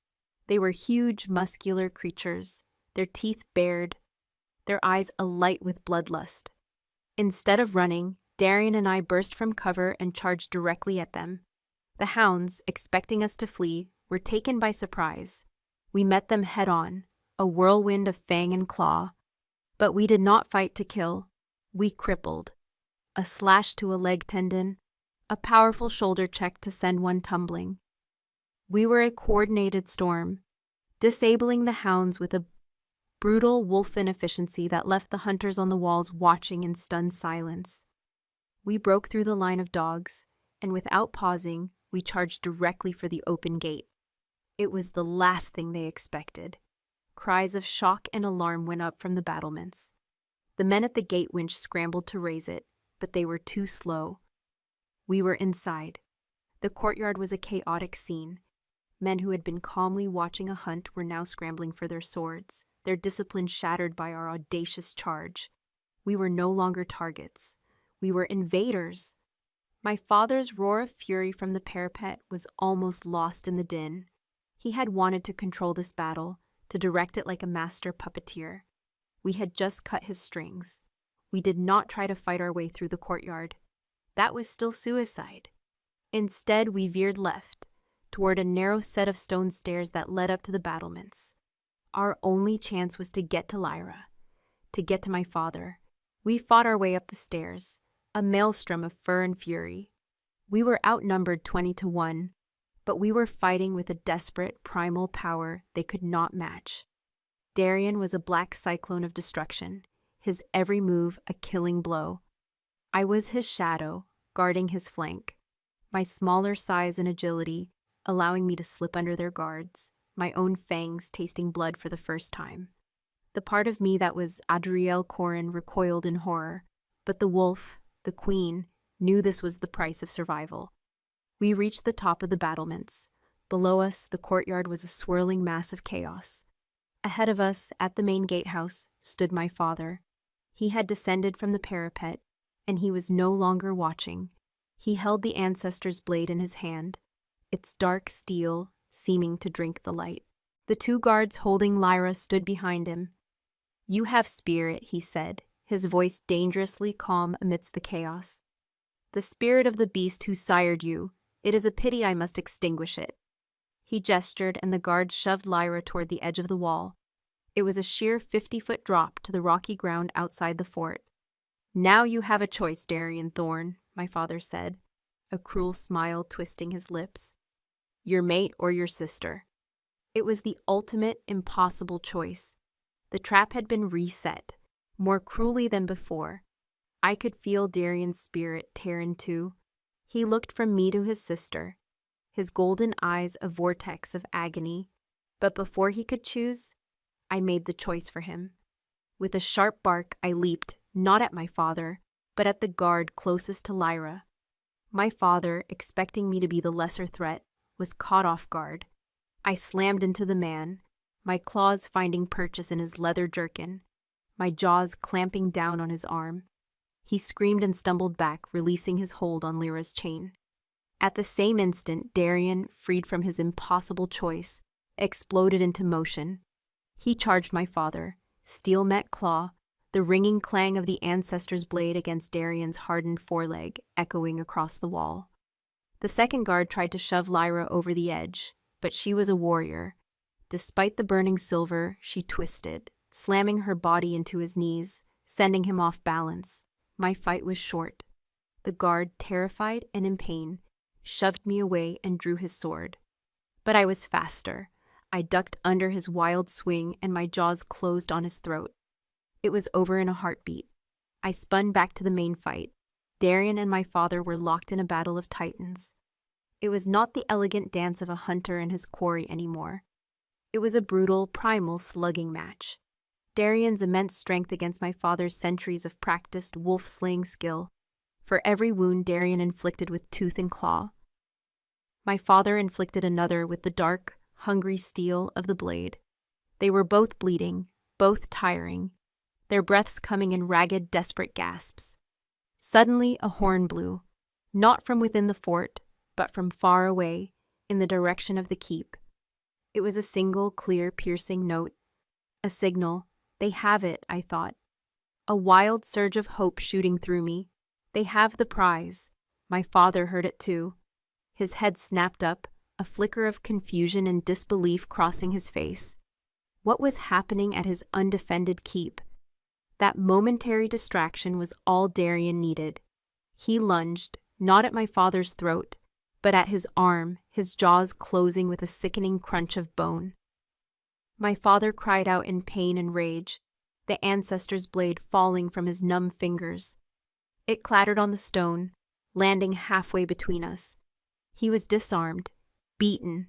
A: They were huge, muscular creatures, their teeth bared, their eyes alight with bloodlust. Instead of running, Darian and I burst from cover and charged directly at them. The hounds, expecting us to flee, were taken by surprise. We met them head-on, a whirlwind of fang and claw. But we did not fight to kill. We crippled. A slash to a leg tendon, a powerful shoulder check to send one tumbling. We were a coordinated storm, disabling the hounds with a brutal wolfen efficiency that left the hunters on the walls watching in stunned silence. We broke through the line of dogs, and without pausing, we charged directly for the open gate. It was the last thing they expected. Cries of shock and alarm went up from the battlements. The men at the gate winch scrambled to raise it, but they were too slow. We were inside. The courtyard was a chaotic scene. Men who had been calmly watching a hunt were now scrambling for their swords, their discipline shattered by our audacious charge. We were no longer targets. We were invaders. My father's roar of fury from the parapet was almost lost in the din. He had wanted to control this battle, to direct it like a master puppeteer. We had just cut his strings. We did not try to fight our way through the courtyard. That was still suicide. Instead, we veered left, toward a narrow set of stone stairs that led up to the battlements. Our only chance was to get to Lyra, to get to my father. We fought our way up the stairs, a maelstrom of fur and fury. We were outnumbered 20-1, but we were fighting with a desperate, primal power they could not match. Darian was a black cyclone of destruction, his every move a killing blow. I was his shadow, guarding his flank, my smaller size and agility allowing me to slip under their guards, my own fangs tasting blood for the first time. The part of me that was Adriel Corin recoiled in horror, but the wolf, the queen, knew this was the price of survival. We reached the top of the battlements. Below us, the courtyard was a swirling mass of chaos. Ahead of us, at the main gatehouse, stood my father. He had descended from the parapet, and he was no longer watching. He held the ancestor's blade in his hand, its dark steel seeming to drink the light. The two guards holding Lyra stood behind him. "You have spirit," he said, his voice dangerously calm amidst the chaos. "The spirit of the beast who sired you. It is a pity I must extinguish it." He gestured, and the guards shoved Lyra toward the edge of the wall. It was a sheer 50-foot drop to the rocky ground outside the fort. "Now you have a choice, Darian Thorne," my father said. a cruel smile twisting his lips. Your mate or your sister. It was the ultimate impossible choice. The trap had been reset, more cruelly than before. I could feel Darian's spirit tear in two. He looked from me to his sister, his golden eyes a vortex of agony. But before he could choose, I made the choice for him. With a sharp bark, I leaped, not at my father, but at the guard closest to Lyra. My father, expecting me to be the lesser threat, was caught off guard. I slammed into the man, my claws finding purchase in his leather jerkin, my jaws clamping down on his arm. He screamed and stumbled back, releasing his hold on Lyra's chain. At the same instant, Darian, freed from his impossible choice, exploded into motion. He charged my father, steel met claw, the ringing clang of the ancestor's blade against Darian's hardened foreleg echoing across the wall. The second guard tried to shove Lyra over the edge, but she was a warrior. Despite the burning silver, she twisted, slamming her body into his knees, sending him off balance. My fight was short. The guard, terrified and in pain, shoved me away and drew his sword. But I was faster. I ducked under his wild swing and my jaws closed on his throat. It was over in a heartbeat. I spun back to the main fight. Darian and my father were locked in a battle of titans. It was not the elegant dance of a hunter and his quarry anymore. It was a brutal, primal slugging match. Darian's immense strength against my father's centuries of practiced wolf-slaying skill. For every wound Darian inflicted with tooth and claw, my father inflicted another with the dark, hungry steel of the blade. They were both bleeding, both tiring, their breaths coming in ragged, desperate gasps. Suddenly a horn blew, not from within the fort, but from far away, in the direction of the keep. It was a single, clear, piercing note. A signal. They have it, I thought. A wild surge of hope shooting through me. They have the prize. My father heard it too. His head snapped up, a flicker of confusion and disbelief crossing his face. What was happening at his undefended keep? That momentary distraction was all Darian needed. He lunged, not at my father's throat, but at his arm, his jaws closing with a sickening crunch of bone. My father cried out in pain and rage, the ancestor's blade falling from his numb fingers. It clattered on the stone, landing halfway between us. He was disarmed, beaten.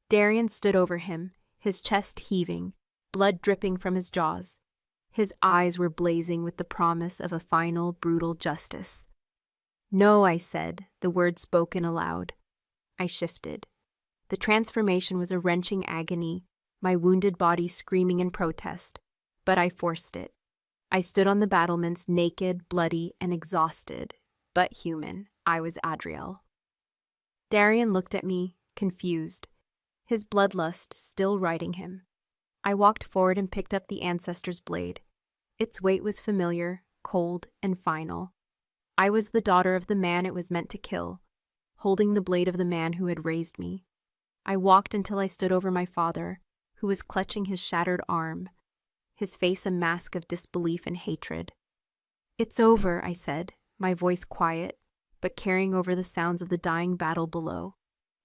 A: Darian stood over him, his chest heaving, blood dripping from his jaws. His eyes were blazing with the promise of a final, brutal justice. No, I said, the words spoken aloud. I shifted. The transformation was a wrenching agony, my wounded body screaming in protest, but I forced it. I stood on the battlements, naked, bloody, and exhausted, but human. I was Adriel. Darian looked at me, confused, his bloodlust still riding him. I walked forward and picked up the ancestor's blade. Its weight was familiar, cold, and final. I was the daughter of the man it was meant to kill, holding the blade of the man who had raised me. I walked until I stood over my father, who was clutching his shattered arm, his face a mask of disbelief and hatred. It's over, I said, my voice quiet, but carrying over the sounds of the dying battle below.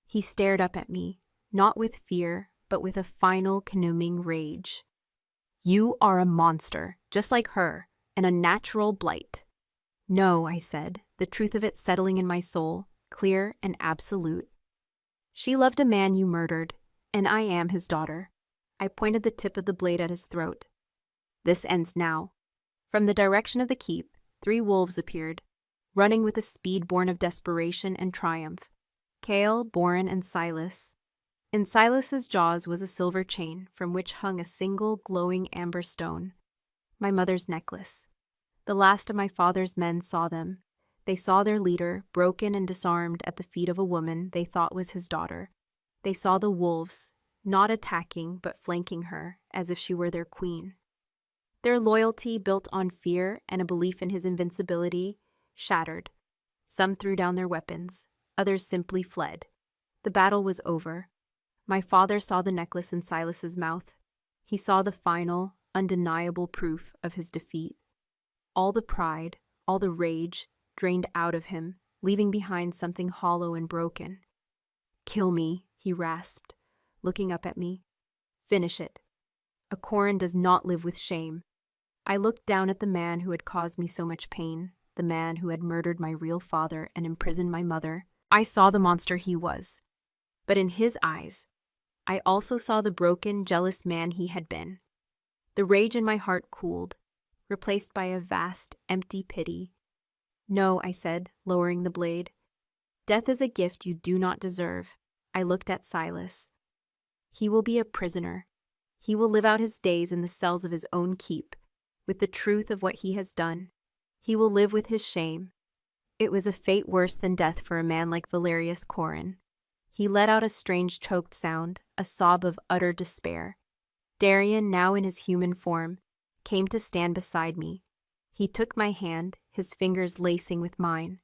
A: He stared up at me, not with fear, but with a final, consuming rage. You are a monster, just like her, an unnatural blight. No, I said, the truth of it settling in my soul, clear and absolute. She loved a man you murdered, and I am his daughter. I pointed the tip of the blade at his throat. This ends now. From the direction of the keep, 3 wolves appeared, running with a speed born of desperation and triumph. Kale, Boren, and Silas. In Silas's jaws was a silver chain from which hung a single glowing amber stone, my mother's necklace. The last of my father's men saw them. They saw their leader, broken and disarmed at the feet of a woman they thought was his daughter. They saw the wolves, not attacking but flanking her, as if she were their queen. Their loyalty, built on fear and a belief in his invincibility, shattered. Some threw down their weapons, others simply fled. The battle was over. My father saw the necklace in Silas's mouth. He saw the final, undeniable proof of his defeat. All the pride, all the rage, drained out of him, leaving behind something hollow and broken. "Kill me," he rasped, looking up at me. "Finish it. A Koran does not live with shame." I looked down at the man who had caused me so much pain, the man who had murdered my real father and imprisoned my mother. I saw the monster he was. But in his eyes, I also saw the broken, jealous man he had been. The rage in my heart cooled, replaced by a vast, empty pity. "No," I said, lowering the blade. "Death is a gift you do not deserve." I looked at Silas. "He will be a prisoner. He will live out his days in the cells of his own keep, with the truth of what he has done. He will live with his shame." It was a fate worse than death for a man like Valerius Corin. He let out a strange choked sound, a sob of utter despair. Darian, now in his human form, came to stand beside me. He took my hand, his fingers lacing with mine.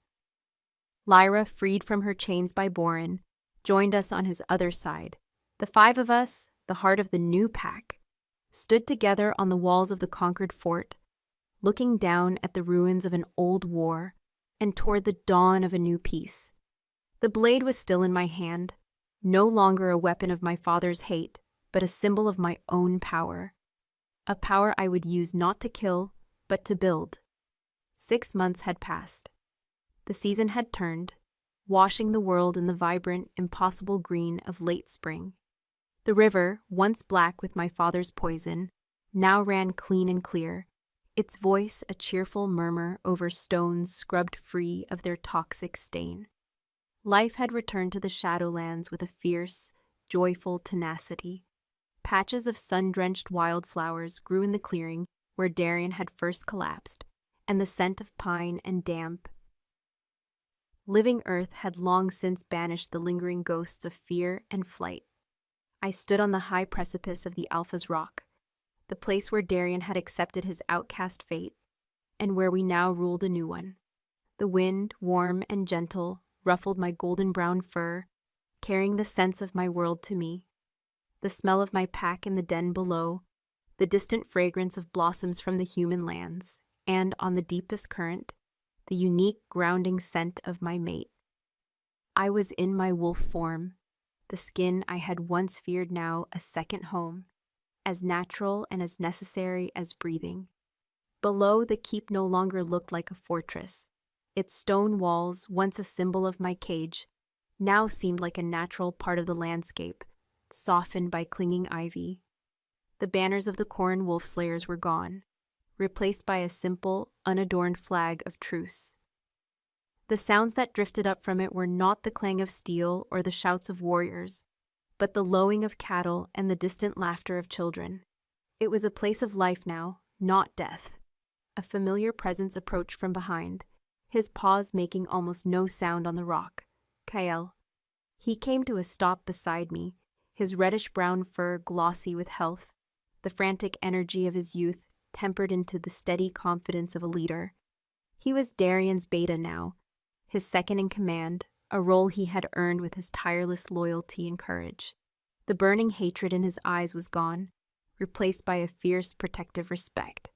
A: Lyra, freed from her chains by Borin, joined us on his other side. The five of us, the heart of the new pack, stood together on the walls of the conquered fort, looking down at the ruins of an old war and toward the dawn of a new peace. The blade was still in my hand, no longer a weapon of my father's hate, but a symbol of my own power. A power I would use not to kill, but to build. 6 months had passed. The season had turned, washing the world in the vibrant, impossible green of late spring. The river, once black with my father's poison, now ran clean and clear, its voice a cheerful murmur over stones scrubbed free of their toxic stain. Life had returned to the Shadowlands with a fierce, joyful tenacity. Patches of sun-drenched wildflowers grew in the clearing where Darian had first collapsed, and the scent of pine and damp. Living earth had long since banished the lingering ghosts of fear and flight. I stood on the high precipice of the Alpha's rock, the place where Darian had accepted his outcast fate, and where we now ruled a new one. The wind, warm and gentle, ruffled my golden-brown fur, carrying the sense of my world to me. The smell of my pack in the den below, the distant fragrance of blossoms from the human lands, and, on the deepest current, the unique grounding scent of my mate. I was in my wolf form, the skin I had once feared now a second home, as natural and as necessary as breathing. Below, the keep no longer looked like a fortress. Its stone walls, once a symbol of my cage, now seemed like a natural part of the landscape, softened by clinging ivy. The banners of the Koran wolf slayers were gone, replaced by a simple, unadorned flag of truce. The sounds that drifted up from it were not the clang of steel or the shouts of warriors, but the lowing of cattle and the distant laughter of children. It was a place of life now, not death. A familiar presence approached from behind, his paws making almost no sound on the rock. Kael. He came to a stop beside me, his reddish-brown fur glossy with health, the frantic energy of his youth tempered into the steady confidence of a leader. He was Darian's beta now, his second in command, a role he had earned with his tireless loyalty and courage. The burning hatred in his eyes was gone, replaced by a fierce, protective respect.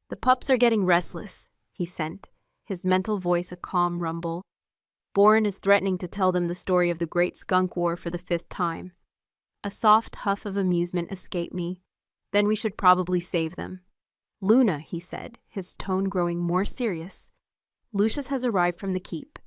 A: "The pups are getting restless," he sent, his mental voice a calm rumble. "Borin is threatening to tell them the story of the Great Skunk War for the 5th time." A soft huff of amusement escaped me. "Then we should probably save them." "Luna," he said, his tone growing more serious. "Lucius has arrived from the keep."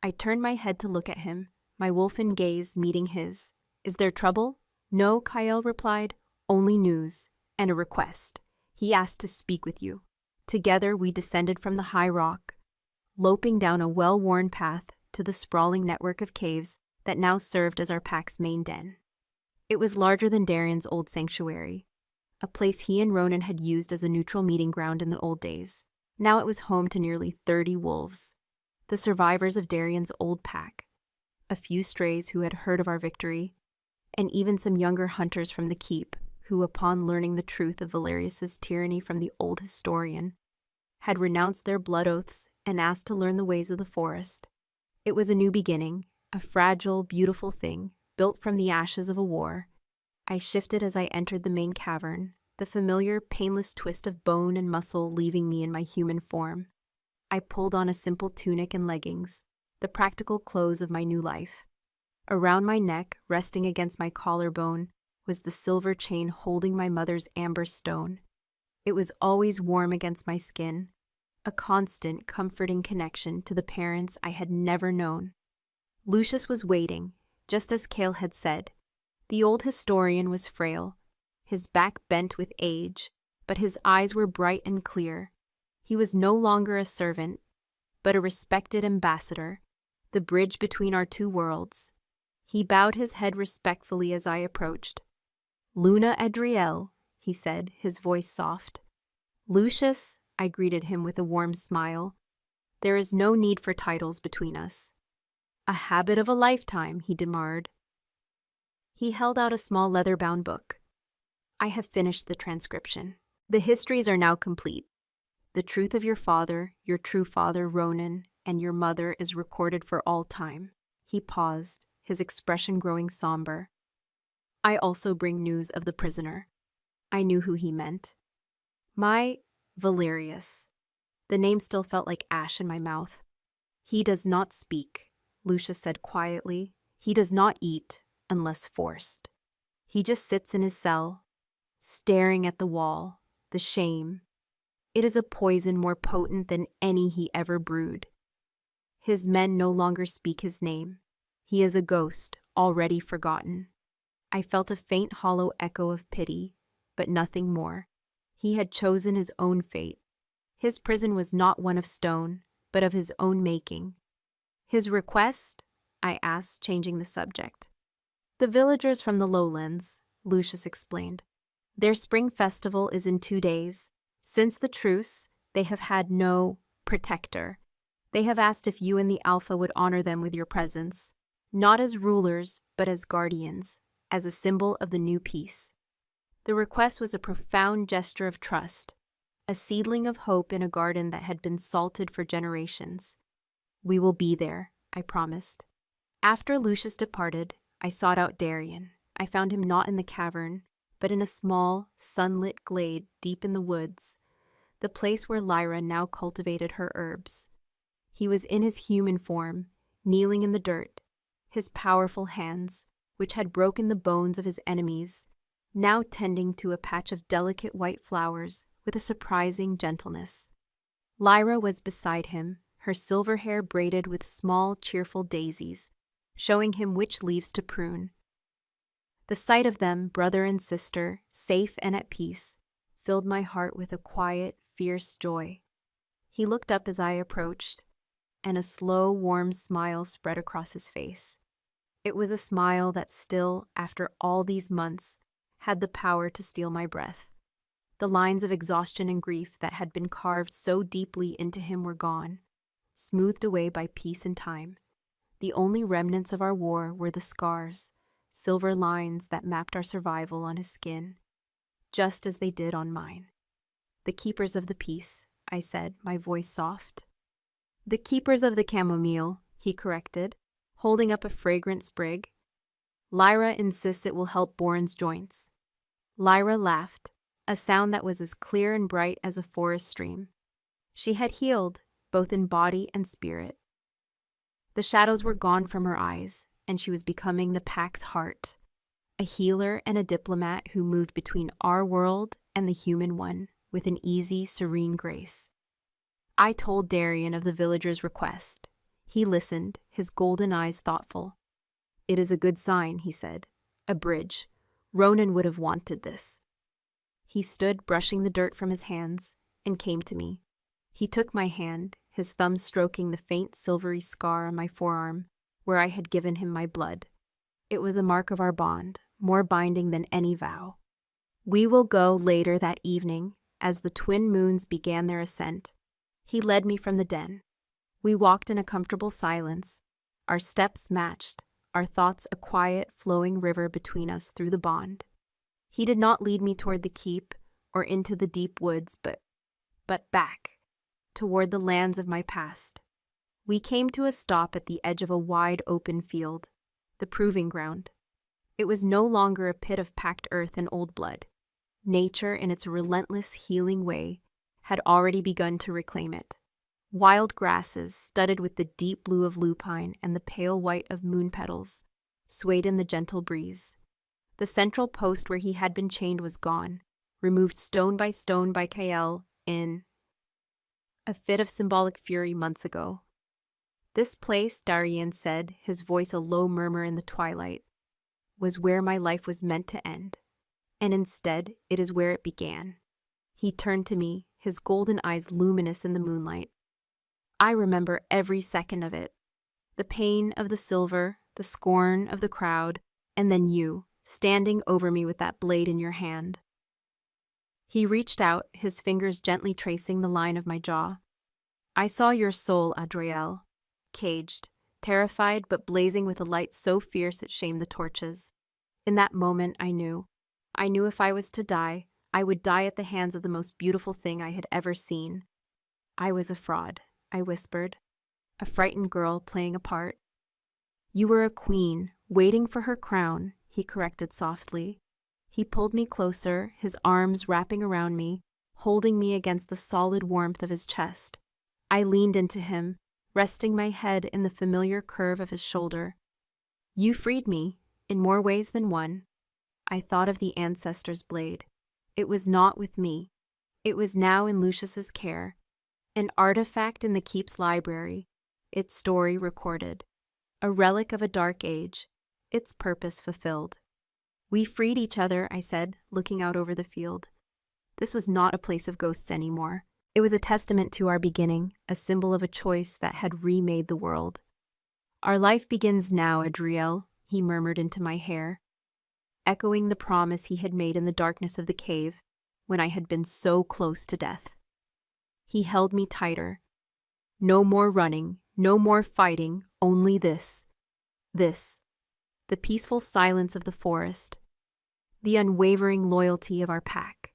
A: I turned my head to look at him, my wolfen gaze meeting his. "Is there trouble?" "No," Kael replied, "only news, and a request. He asked to speak with you." Together we descended from the high rock, loping down a well-worn path to the sprawling network of caves that now served as our pack's main den. It was larger than Darian's old sanctuary, a place he and Ronan had used as a neutral meeting ground in the old days. Now it was home to nearly 30 wolves, the survivors of Darian's old pack, a few strays who had heard of our victory, and even some younger hunters from the keep who, upon learning the truth of Valerius's tyranny from the old historian, had renounced their blood oaths and asked to learn the ways of the forest. It was a new beginning, a fragile, beautiful thing, built from the ashes of a war. I shifted as I entered the main cavern, the familiar, painless twist of bone and muscle leaving me in my human form. I pulled on a simple tunic and leggings, the practical close of my new life. Around my neck, resting against my collarbone, was the silver chain holding my mother's amber stone. It was always warm against my skin, a constant, comforting connection to the parents I had never known. Lucius was waiting, just as Cale had said. The old historian was frail, his back bent with age, but his eyes were bright and clear. He was no longer a servant, but a respected ambassador, the bridge between our two worlds. He bowed his head respectfully as I approached. "Luna Adriel," he said, his voice soft. "Lucius," I greeted him with a warm smile. "There is no need for titles between us." "A habit of a lifetime," he demurred. He held out a small leather-bound book. "I have finished the transcription. The histories are now complete. The truth of your father, your true father, Ronan, and your mother is recorded for all time." He paused, his expression growing somber. "I also bring news of the prisoner." I knew who he meant. "My Valerius." The name still felt like ash in my mouth. "He does not speak," Lucius said quietly. "He does not eat, unless forced. He just sits in his cell, staring at the wall, the shame. It is a poison more potent than any he ever brewed. His men no longer speak his name. He is a ghost, already forgotten." I felt a faint hollow echo of pity, but nothing more. He had chosen his own fate. His prison was not one of stone, but of his own making. "His request?" I asked, changing the subject. "The villagers from the lowlands," Lucius explained. "Their spring festival is in 2 days. Since the truce, they have had no protector. They have asked if you and the Alpha would honor them with your presence, not as rulers, but as guardians, as a symbol of the new peace." The request was a profound gesture of trust, a seedling of hope in a garden that had been salted for generations. "We will be there," I promised. After Lucius departed, I sought out Darian. I found him not in the cavern, but in a small, sunlit glade deep in the woods, the place where Lyra now cultivated her herbs. He was in his human form, kneeling in the dirt, his powerful hands, which had broken the bones of his enemies, now tending to a patch of delicate white flowers with a surprising gentleness. Lyra was beside him, her silver hair braided with small, cheerful daisies, showing him which leaves to prune. The sight of them, brother and sister, safe and at peace, filled my heart with a quiet, fierce joy. He looked up as I approached, and a slow, warm smile spread across his face. It was a smile that still, after all these months, had the power to steal my breath. The lines of exhaustion and grief that had been carved so deeply into him were gone, smoothed away by peace and time. The only remnants of our war were the scars, silver lines that mapped our survival on his skin, just as they did on mine. "The keepers of the peace," I said, my voice soft. "The keepers of the chamomile," he corrected, holding up a fragrant sprig. "Lyra insists it will help Boren's joints." Lyra laughed, a sound that was as clear and bright as a forest stream. She had healed, both in body and spirit. The shadows were gone from her eyes, and she was becoming the pack's heart, a healer and a diplomat who moved between our world and the human one with an easy, serene grace. I told Darian of the villager's request. He listened, his golden eyes thoughtful. "It is a good sign," he said. "A bridge. Ronan would have wanted this." He stood, brushing the dirt from his hands, and came to me. He took my hand, his thumb stroking the faint silvery scar on my forearm, where I had given him my blood. It was a mark of our bond, more binding than any vow. We will go later that evening, as the twin moons began their ascent. He led me from the den. We walked in a comfortable silence, our steps matched, our thoughts a quiet, flowing river between us through the bond. He did not lead me toward the keep or into the deep woods, but back, toward the lands of my past. We came to a stop at the edge of a wide open field, the proving ground. It was no longer a pit of packed earth and old blood. Nature, in its relentless healing way, had already begun to reclaim it. Wild grasses, studded with the deep blue of lupine and the pale white of moon petals, swayed in the gentle breeze. The central post where he had been chained was gone, removed stone by Kael in a fit of symbolic fury months ago. This place, Darien said, his voice a low murmur in the twilight, was where my life was meant to end. And instead, it is where it began. He turned to me, his golden eyes luminous in the moonlight. I remember every second of it. The pain of the silver, the scorn of the crowd, and then you, standing over me with that blade in your hand. He reached out, his fingers gently tracing the line of my jaw. I saw your soul, Adriel, caged, terrified but blazing with a light so fierce it shamed the torches. In that moment, I knew if I was to die, I would die at the hands of the most beautiful thing I had ever seen. I was a fraud, I whispered, a frightened girl playing a part. You were a queen, waiting for her crown, he corrected softly. He pulled me closer, his arms wrapping around me, holding me against the solid warmth of his chest. I leaned into him, resting my head in the familiar curve of his shoulder. You freed me, in more ways than one. I thought of the ancestor's blade. It was not with me. It was now in Lucius's care, an artifact in the keep's library, its story recorded, a relic of a dark age, its purpose fulfilled. We freed each other, I said, looking out over the field. This was not a place of ghosts anymore. It was a testament to our beginning, a symbol of a choice that had remade the world. Our life begins now, Adriel, he murmured into my hair, echoing the promise he had made in the darkness of the cave when I had been so close to death. He held me tighter. No more running, no more fighting, only this. The peaceful silence of the forest, the unwavering loyalty of our pack,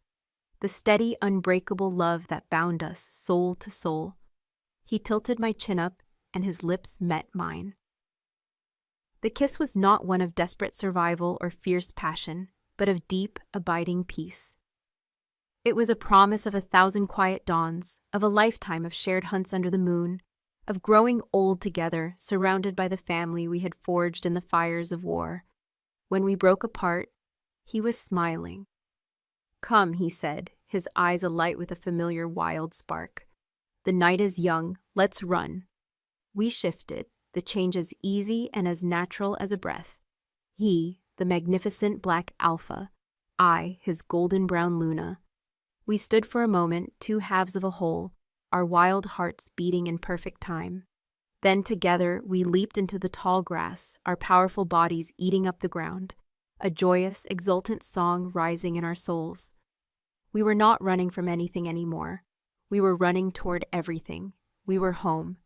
A: the steady, unbreakable love that bound us soul to soul. He tilted my chin up, and his lips met mine. The kiss was not one of desperate survival or fierce passion, but of deep, abiding peace. It was a promise of 1,000 quiet dawns, of a lifetime of shared hunts under the moon, of growing old together, surrounded by the family we had forged in the fires of war. When we broke apart, he was smiling. Come, he said, his eyes alight with a familiar wild spark. The night is young, let's run. We shifted, the change as easy and as natural as a breath. He, the magnificent black alpha, I, his golden brown Luna. We stood for a moment, two halves of a whole, our wild hearts beating in perfect time. Then together we leaped into the tall grass, our powerful bodies eating up the ground, a joyous, exultant song rising in our souls. We were not running from anything anymore. We were running toward everything. We were home.